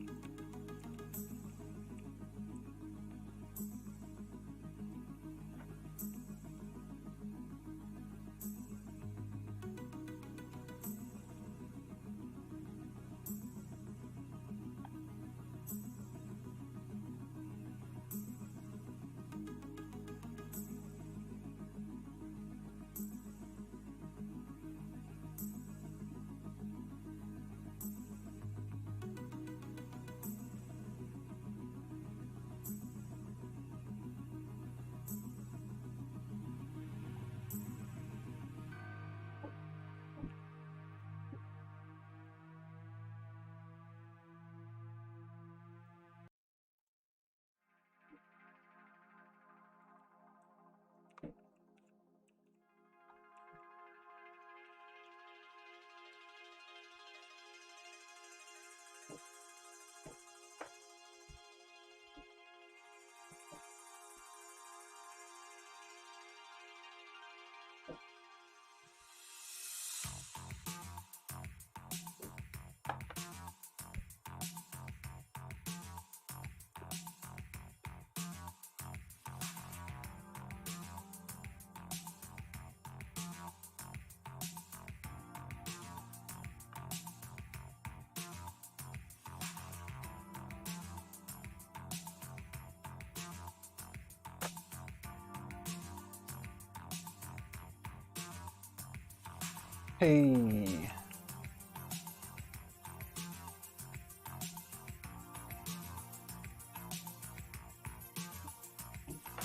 Hey.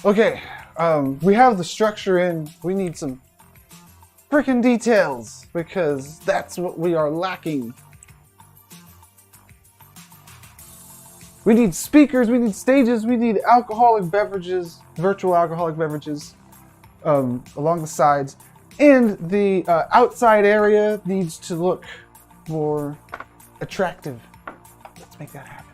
Okay, we have the structure in. We need some freaking details because that's what we are lacking. We need speakers, we need stages, we need alcoholic beverages, virtual alcoholic beverages along the sides. And the outside area needs to look more attractive. Let's make that happen.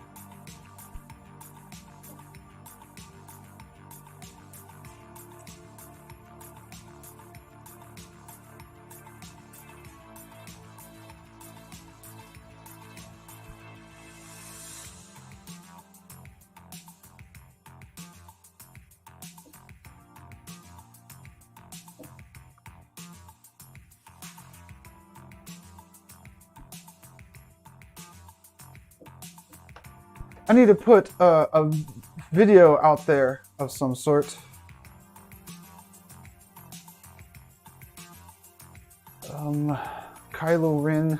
I need to put a video out there of some sort. Kylo Ren.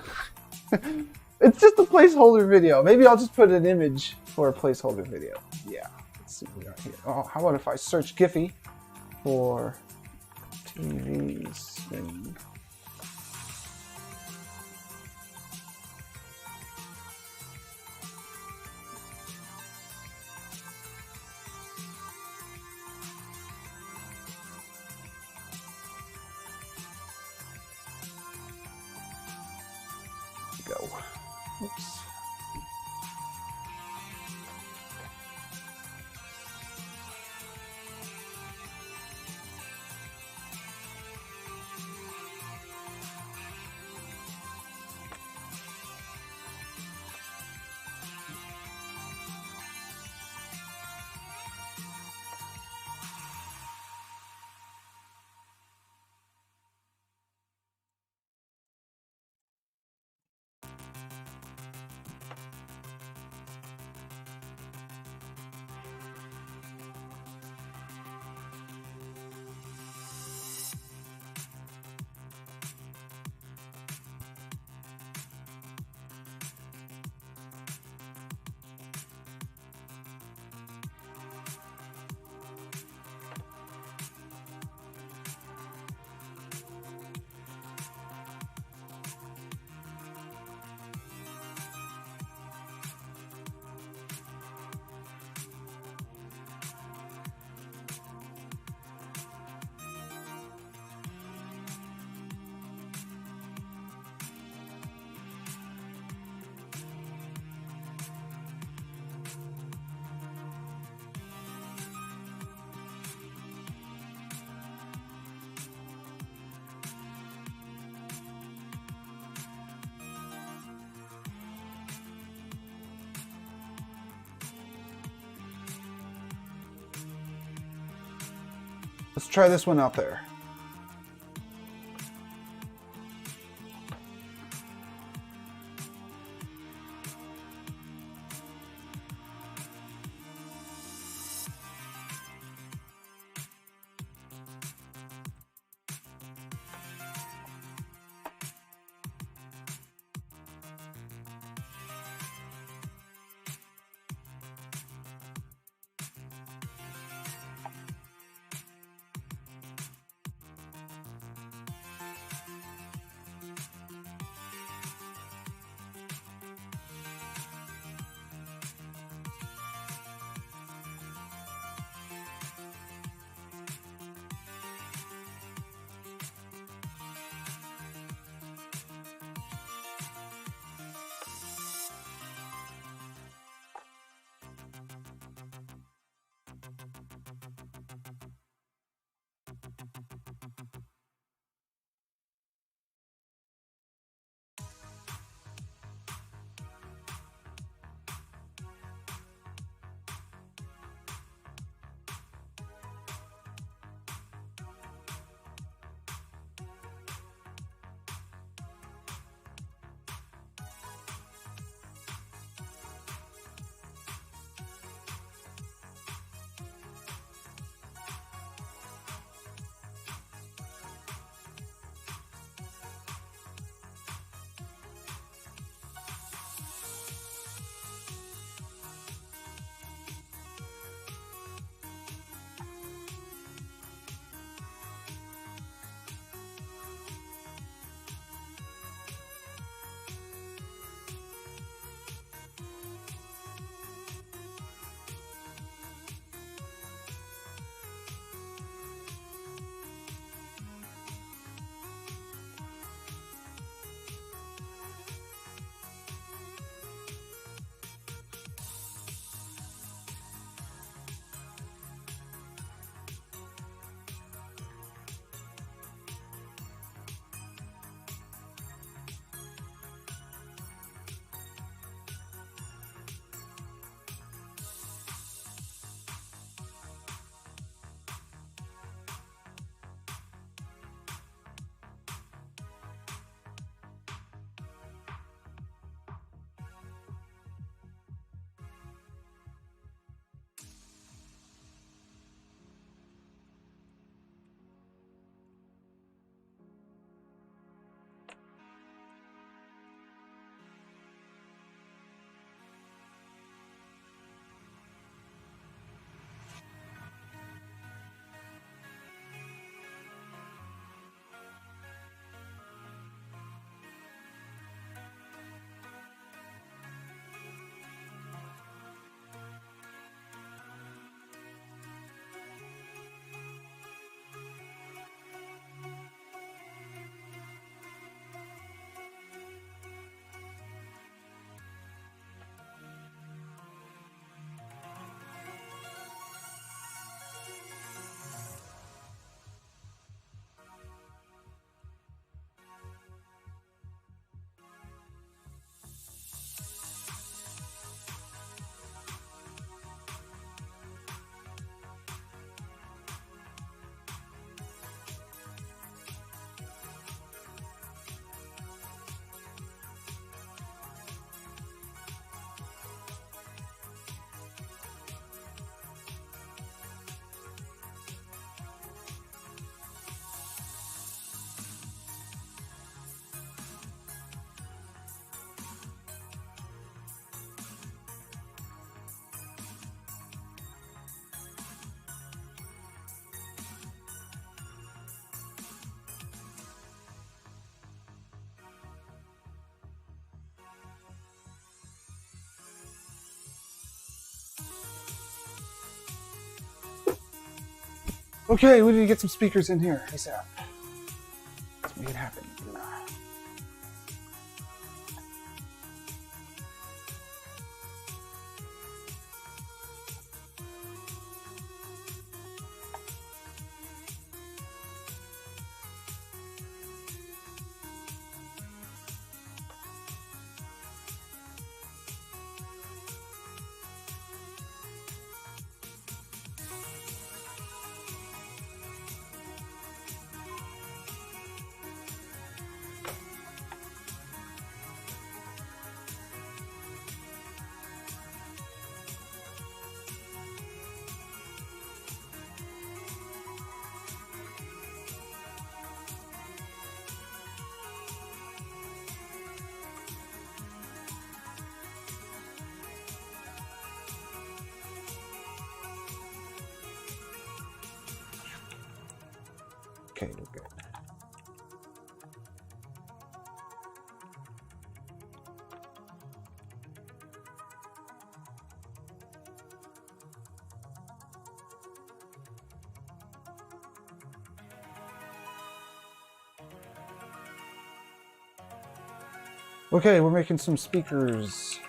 It's just a placeholder video. Maybe I'll just put an image for a placeholder video. Yeah. Let's see what we got here. Oh, how about if I search Giphy for TV screen? Go. Oops. Let's try this one out there. Okay, we need to get some speakers in here ASAP. Let's make it happen. Okay, we're good. Okay, we're making some speakers.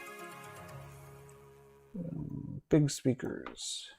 Big speakers.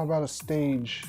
How about a stage?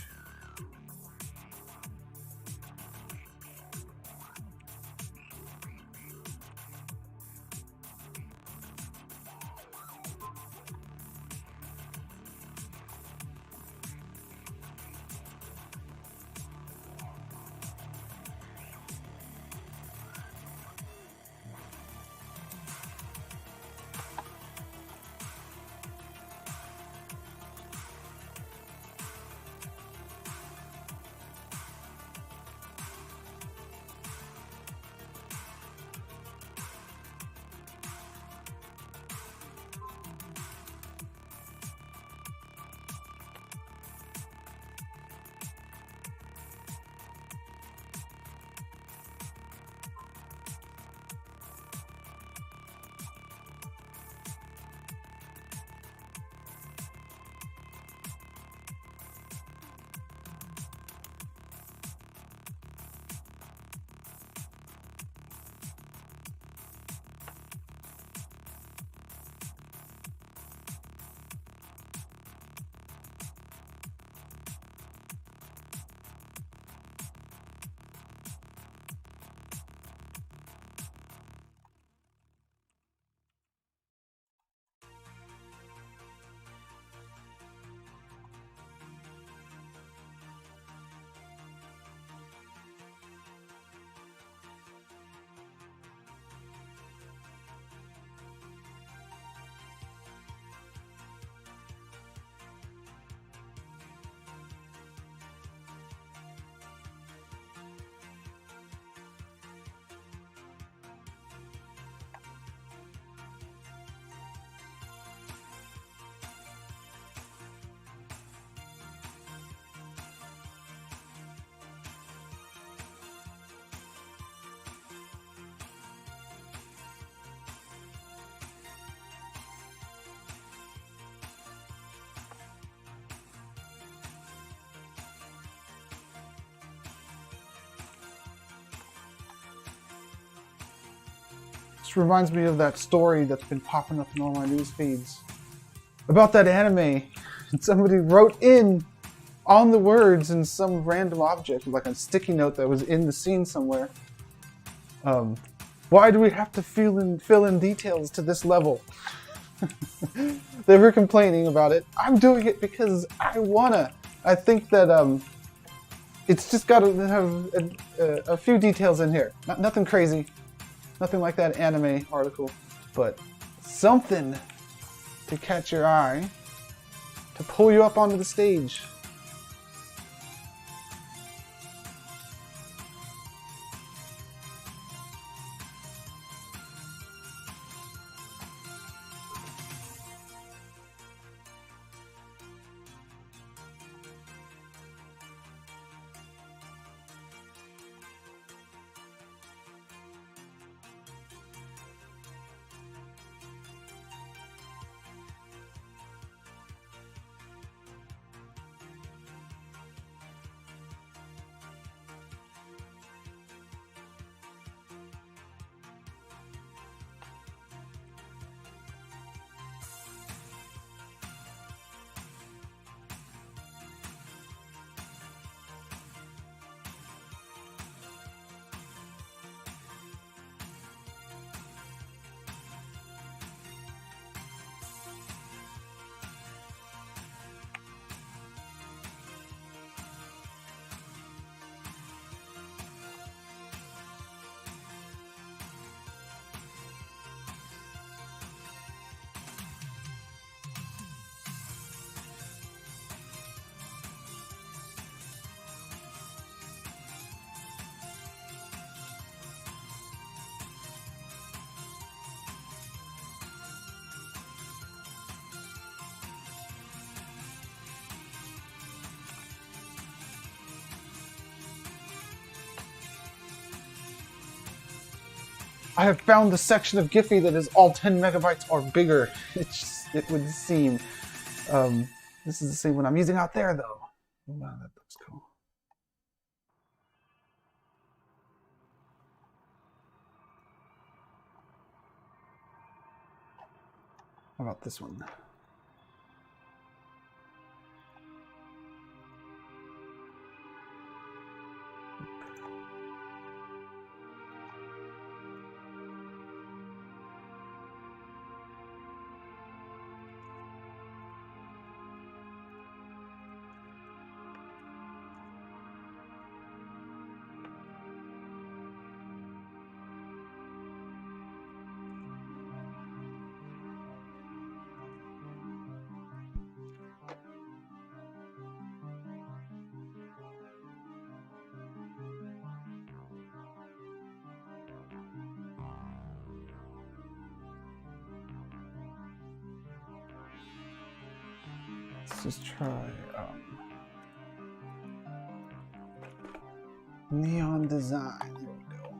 This reminds me of that story that's been popping up in all my news feeds about that anime. And somebody wrote in on the words in some random object, like a sticky note that was in the scene somewhere. Why do we have to fill in details to this level? They were complaining about it. I'm doing it because I wanna. I think that it's just got to have a few details in here. Nothing crazy, nothing like that anime article, but something to catch your eye, to pull you up onto the stage. I have found the section of Giphy that is all 10 megabytes or bigger. It would seem. This is the same one I'm using out there, though. Wow, that looks cool. How about this one? Let's just try neon design. Here we go.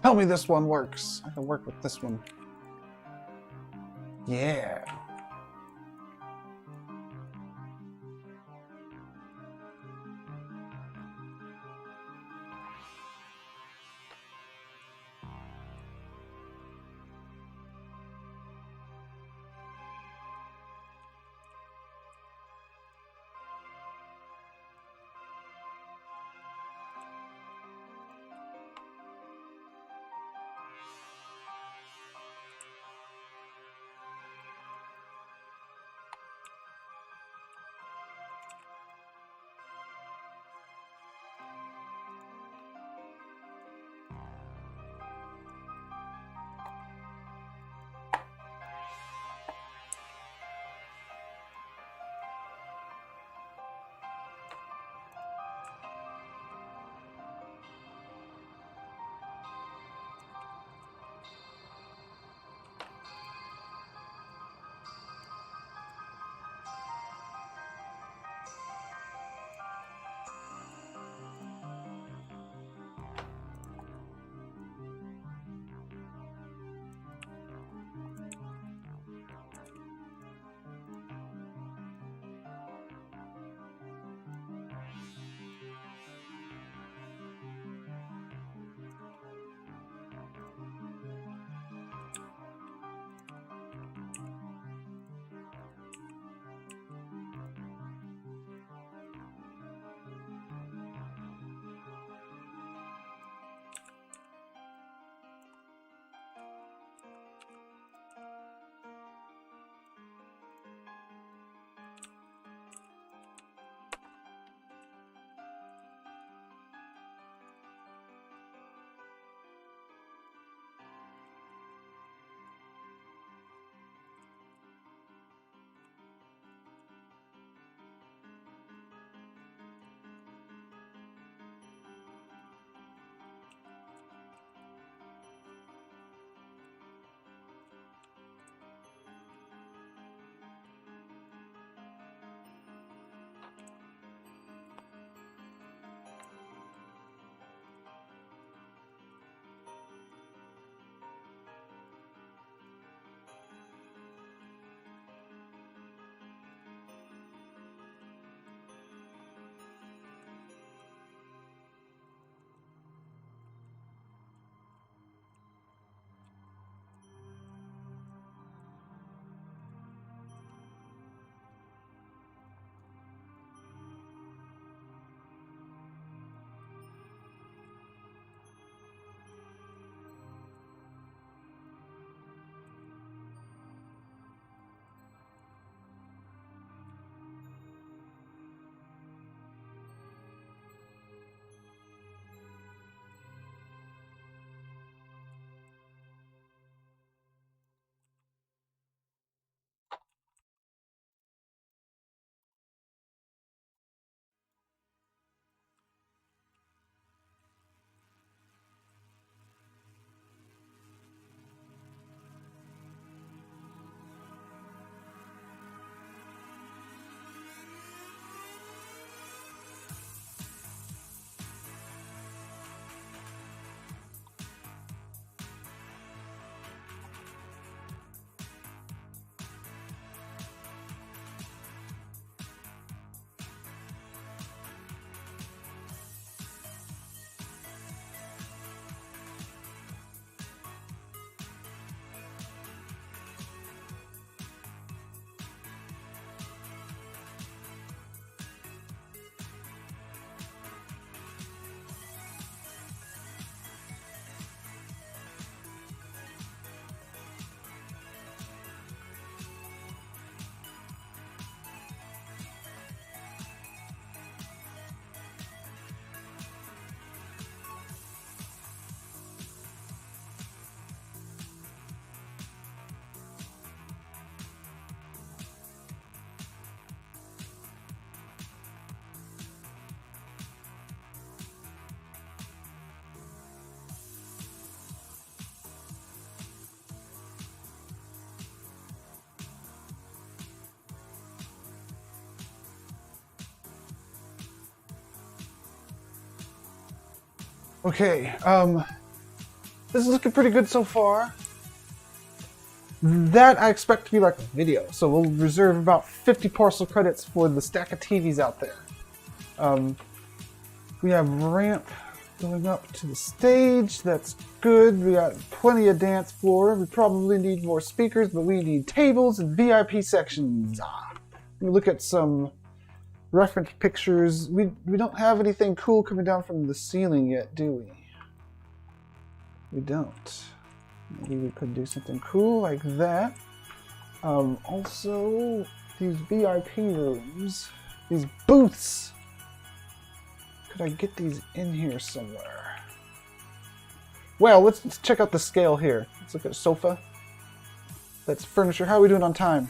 Tell me this one works. I can work with this one. Yeah. Okay, this is looking pretty good so far. That I expect to be like a video, so we'll reserve about 50 parcel credits for the stack of TVs out there. We have ramp going up to the stage. That's good. We got plenty of dance floor. We probably need more speakers, but we need tables and VIP sections. We look at some reference pictures. We don't have anything cool coming down from the ceiling yet, do we? We don't. Maybe we could do something cool like that. Also, these VIP rooms, these booths. Could I get these in here somewhere? Well, let's check out the scale here. Let's look at a sofa. That's furniture. How are we doing on time?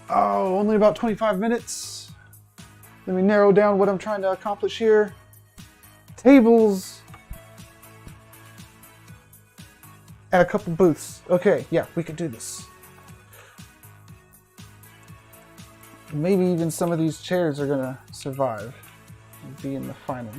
Oh, only about 25 minutes. Let me narrow down what I'm trying to accomplish here. Tables. And a couple booths. Okay, yeah, we can do this. Maybe even some of these chairs are gonna survive and be in the final.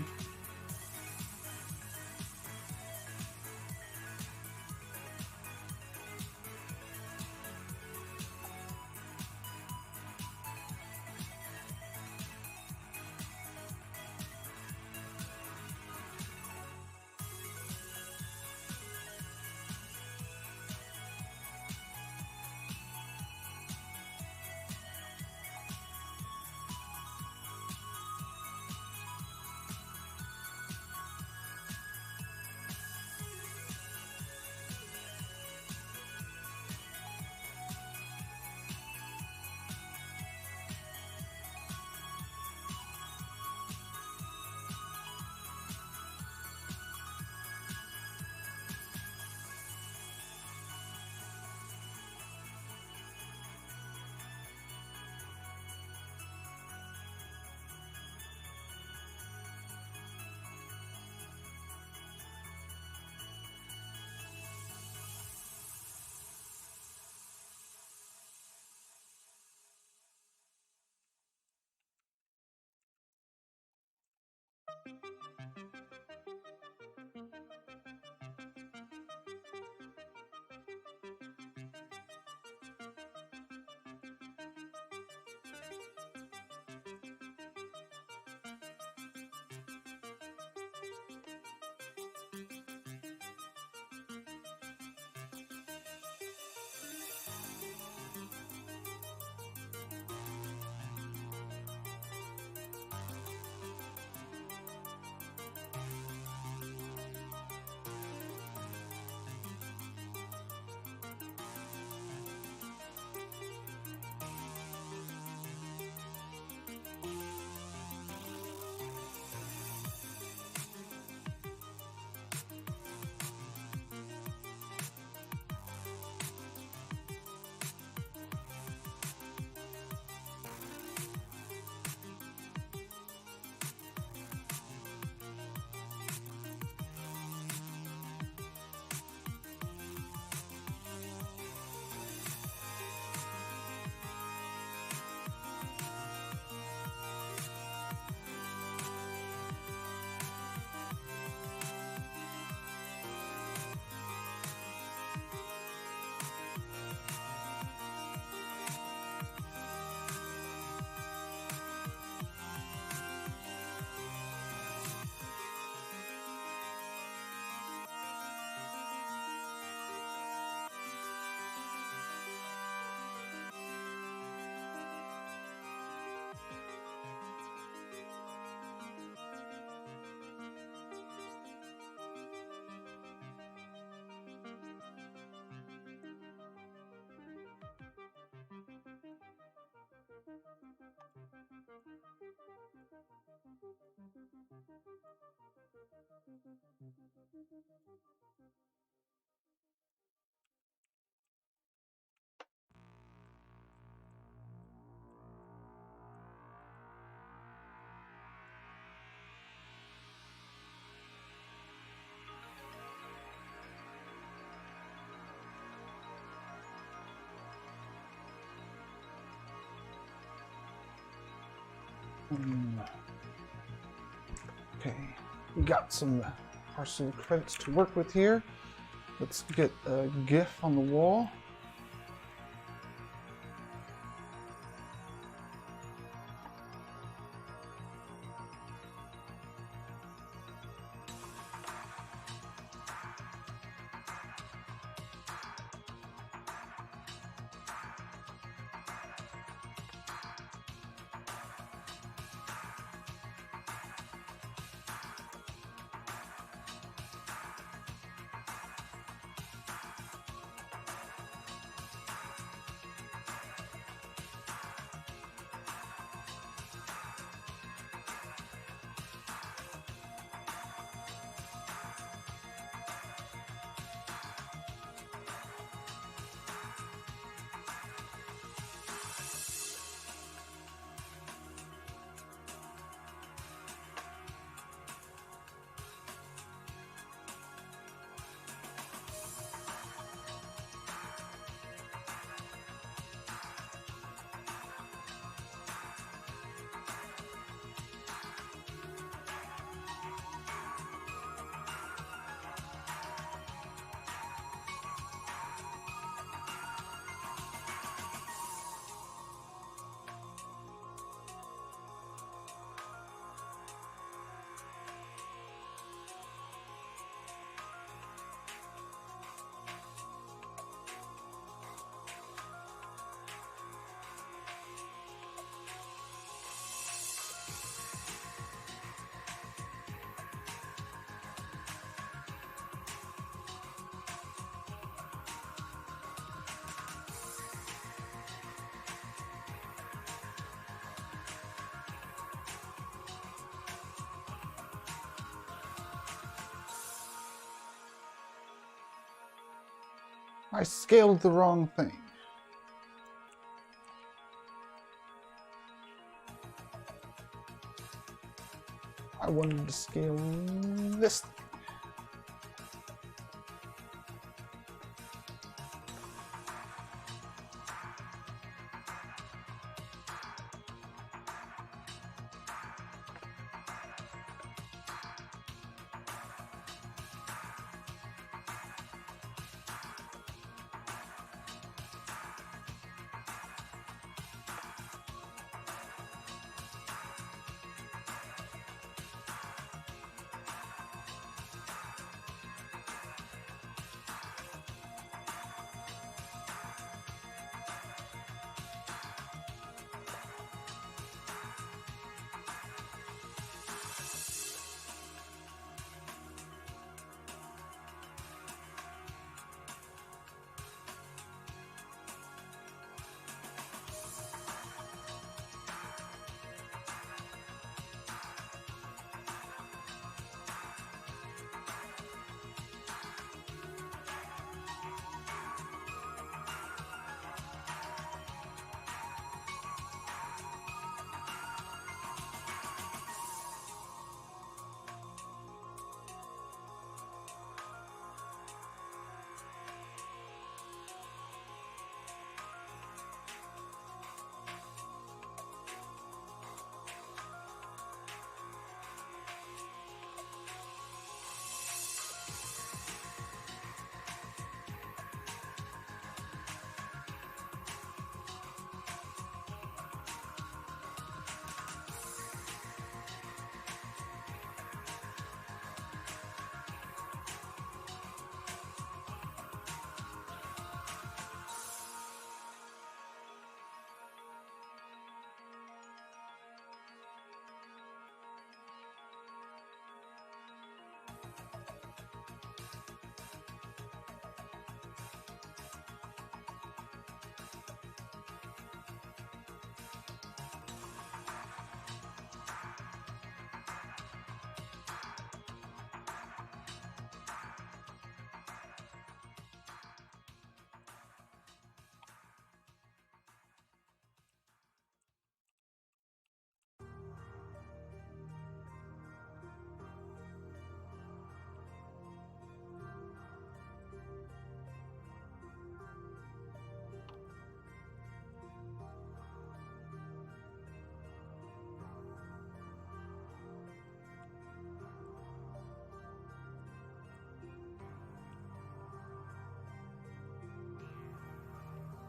Okay, we got some are some credits to work with here. Let's get a GIF on the wall. I scaled the wrong thing. I wanted to scale this thing.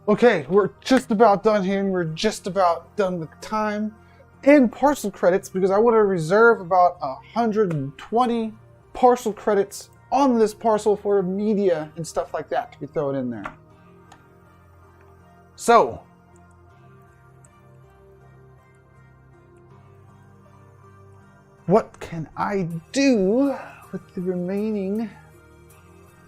Okay, we're just about done here, and we're just about done with time and parcel credits because I want to reserve about 120 parcel credits on this parcel for media and stuff like that to be thrown in there. So, what can I do with the remaining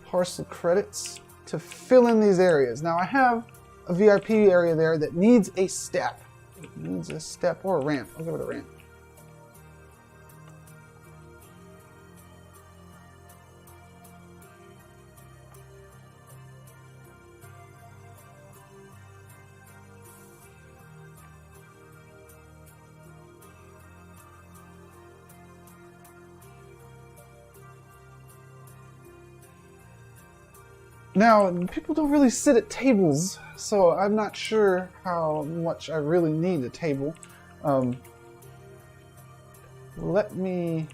parcel credits to fill in these areas? Now I have a VIP area there that needs a step. It needs a step or a ramp. I'll give it a ramp. Now, people don't really sit at tables, so I'm not sure how much I really need a table. Let me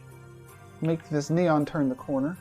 make this neon turn the corner.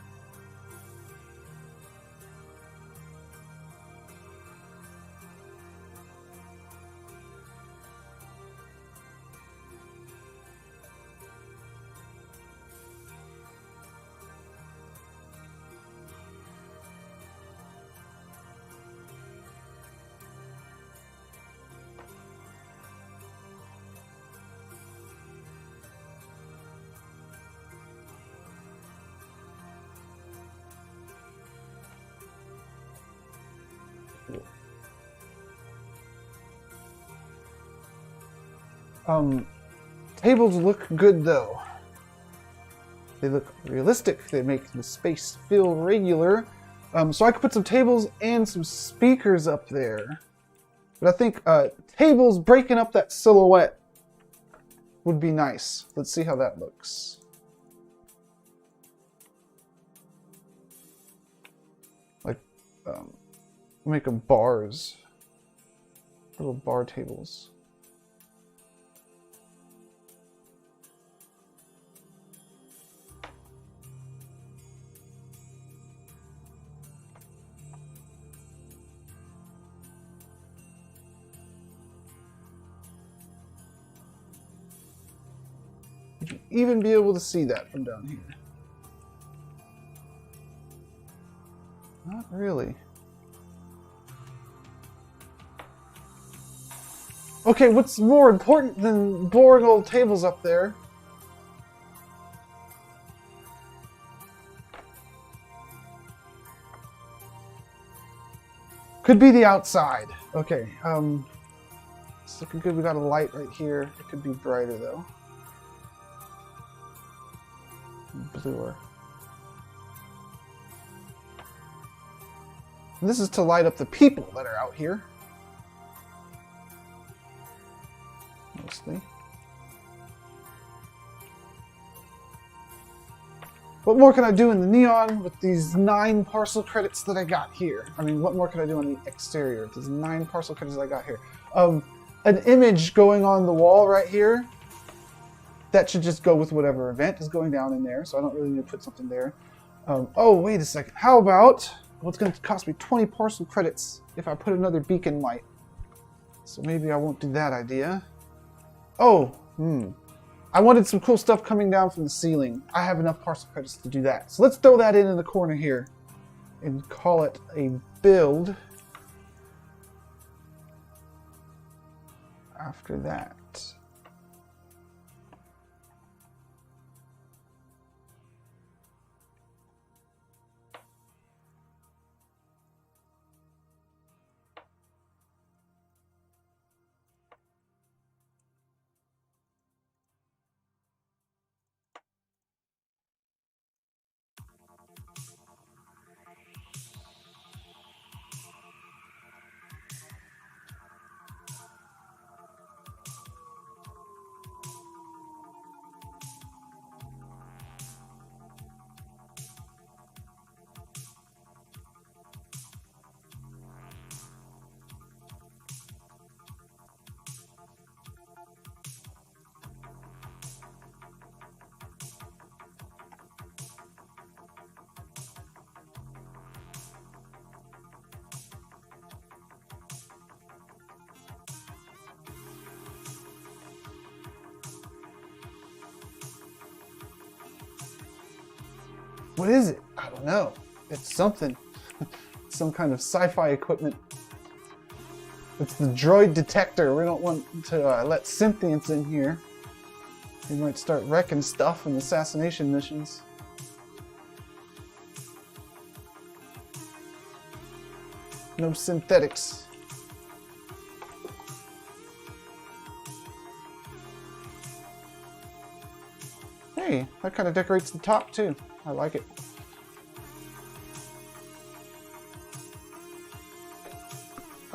Tables look good though. They look realistic. They make the space feel regular. So I could put some tables and some speakers up there. But I think tables breaking up that silhouette would be nice. Let's see how that looks. Like, make them bars. Little bar tables. Would you even be able to see that from down here? Not really. Okay, what's more important than boring old tables up there? Could be the outside. Okay, it's looking good. We got a light right here. It could be brighter though. Bluer. And this is to light up the people that are out here. Mostly. What more can I do in the neon with these 9 parcel credits that I got here? I mean, what more can I do on the exterior with these 9 parcel credits that I got here? An image going on the wall right here. That should just go with whatever event is going down in there, so I don't really need to put something there. Oh, wait a second. How about, what's going to cost me 20 parcel credits if I put another beacon light? So maybe I won't do that idea. Oh, I wanted some cool stuff coming down from the ceiling. I have enough parcel credits to do that. So let's throw that in the corner here and call it a build after that. What is it? I don't know. It's something. Some kind of sci-fi equipment. It's the droid detector. We don't want to let synthients in here. They might start wrecking stuff in assassination missions. No synthetics. Hey, that kind of decorates the top too. I like it.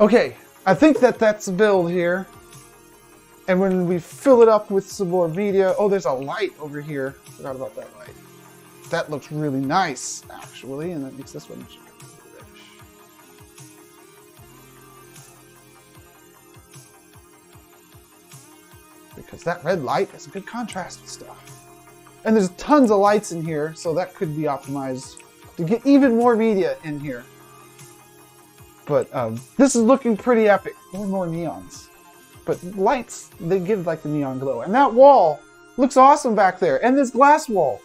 Okay, I think that's a build here. And when we fill it up with some more media, oh, there's a light over here. Forgot about that light. That looks really nice, actually, and that makes this one reddish. Because that red light is a good contrast with stuff. And there's tons of lights in here, so that could be optimized to get even more media in here. But this is looking pretty epic. More neons. But lights, they give like the neon glow. And that wall looks awesome back there. And this glass wall.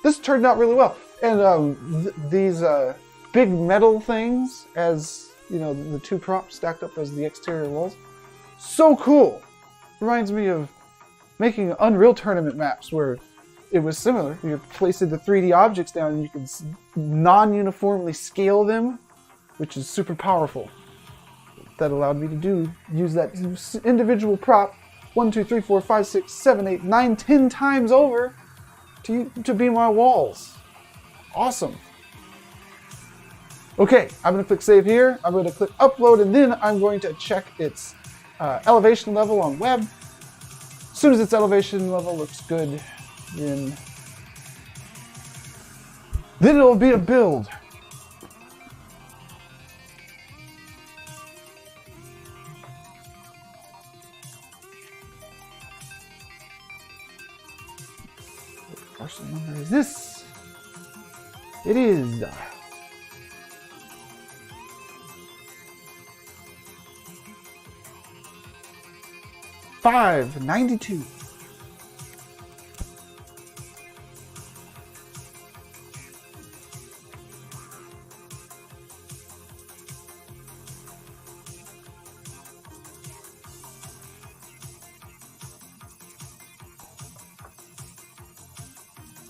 This turned out really well. And these big metal things as, you know, the two props stacked up as the exterior walls. So cool. Reminds me of making Unreal Tournament maps where it was similar. You're placing the 3D objects down and you can non-uniformly scale them, which is super powerful. That allowed me to use that individual prop 1, 2, 3, 4, 5, 6, 7, 8, 9, 10 times over to be my walls. Awesome. Okay, I'm going to click save here. I'm going to click upload, and then I'm going to check its elevation level on web. As soon as its elevation level looks good, then it'll be a build. What parcel number is this? It is 592.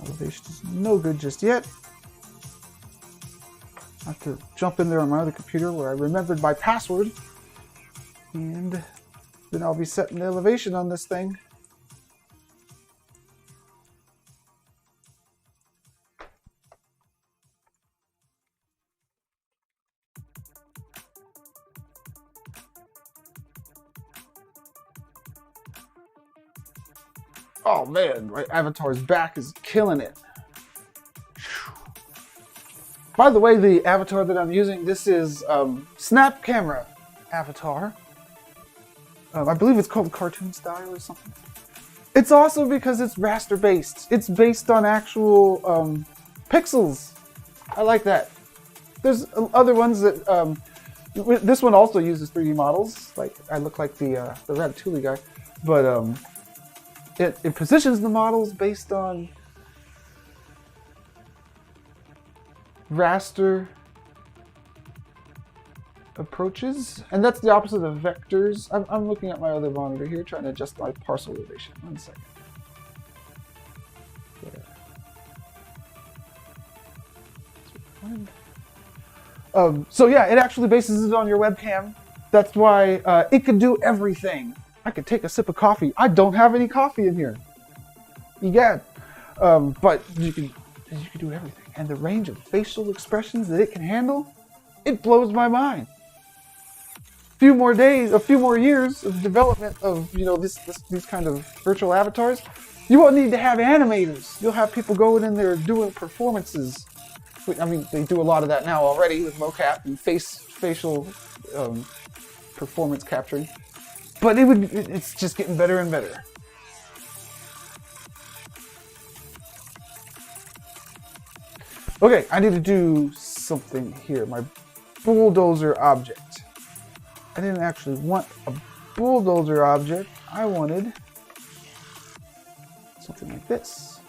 Elevation is no good just yet. I have to jump in there on my other computer where I remembered my password, and then I'll be setting the elevation on this thing. Oh man, my avatar's back is killing it. By the way, the avatar that I'm using, this is Snap Camera avatar. I believe it's called Cartoon Style or something. It's awesome because it's raster based. It's based on actual pixels. I like that. There's other ones that this one also uses 3D models. Like I look like the Ratatouille guy, but it positions the models based on raster approaches, and that's the opposite of vectors. I'm looking at my other monitor here, trying to adjust my parcel elevation. 1 second. There. So yeah, it actually bases it on your webcam. That's why it can do everything. I could take a sip of coffee. I don't have any coffee in here. Egad. But you can do everything. And the range of facial expressions that it can handle, it blows my mind. A few more years of development of, you know, these kind of virtual avatars, you won't need to have animators. You'll have people going in there doing performances. I mean, they do a lot of that now already with mocap and facial performance capturing. But it's just getting better and better. Okay, I need to do something here. My bulldozer object. I didn't actually want a bulldozer object. I wanted something like this.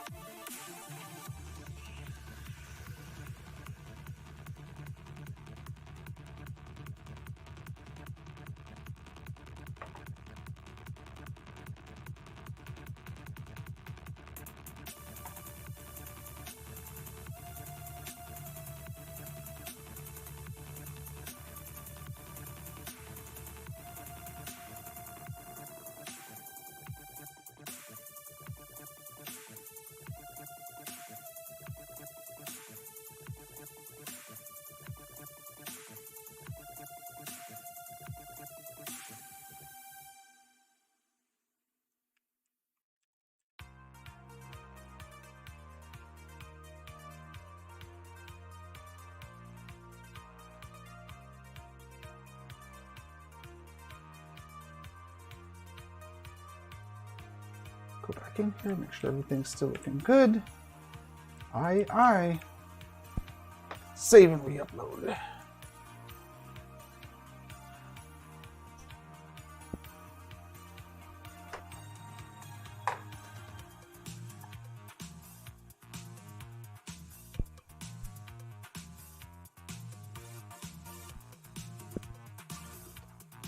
Go back in here, make sure everything's still looking good. Aye, aye. Save and re-upload.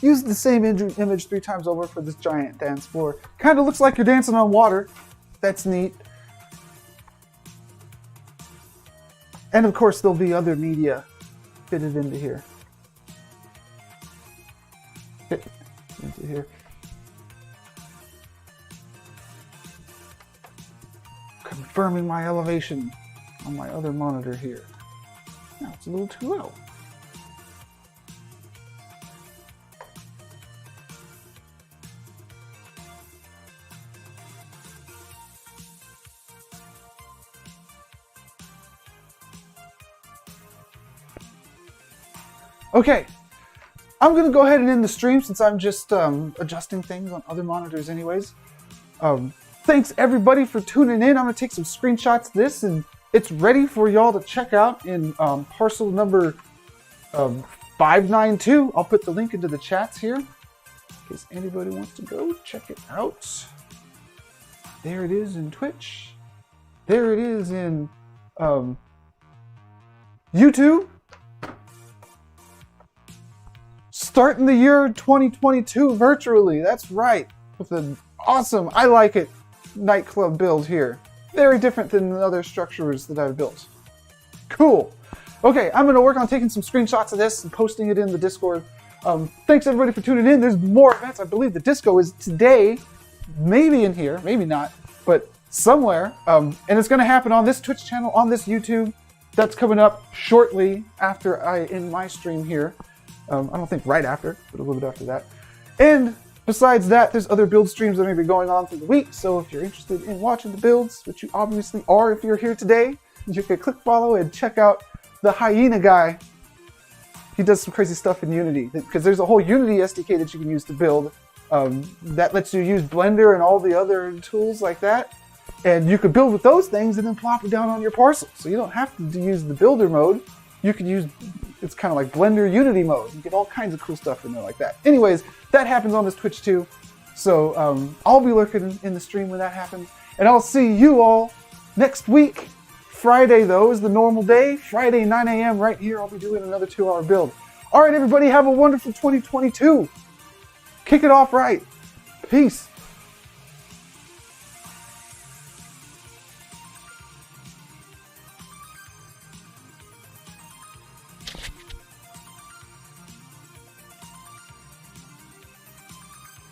Use the same image 3 times over for this giant dance floor. Kind of looks like you're dancing on water. That's neat. And of course, there'll be other media fitted into here. Fit into here. Confirming my elevation on my other monitor here. Now it's a little too low. Okay, I'm going to go ahead and end the stream since I'm just adjusting things on other monitors anyways. Thanks everybody for tuning in. I'm going to take some screenshots of this and it's ready for y'all to check out in parcel number 592. I'll put the link into the chats here in case anybody wants to go check it out. There it is in Twitch. There it is in YouTube. Starting the year 2022 virtually, that's right, with an awesome, I like it, nightclub build here. Very different than the other structures that I've built. Cool. Okay, I'm going to work on taking some screenshots of this and posting it in the Discord. Thanks everybody for tuning in. There's more events. I believe the disco is today, maybe in here, maybe not, but somewhere. And it's going to happen on this Twitch channel, on this YouTube. That's coming up shortly after I end my stream here. I don't think right after, but a little bit after that. And besides that, there's other build streams that may be going on through the week. So if you're interested in watching the builds, which you obviously are if you're here today, you can click follow and check out the hyena guy. He does some crazy stuff in Unity because there's a whole Unity SDK that you can use to build that lets you use Blender and all the other tools like that. And you could build with those things and then plop it down on your parcel. So you don't have to use the builder mode. You could use, it's kind of like Blender Unity mode. You get all kinds of cool stuff in there like that. Anyways, that happens on this Twitch too. So I'll be lurking in the stream when that happens. And I'll see you all next week. Friday, though, is the normal day. Friday, 9 a.m. right here. I'll be doing another 2-hour build. All right, everybody, have a wonderful 2022. Kick it off right. Peace.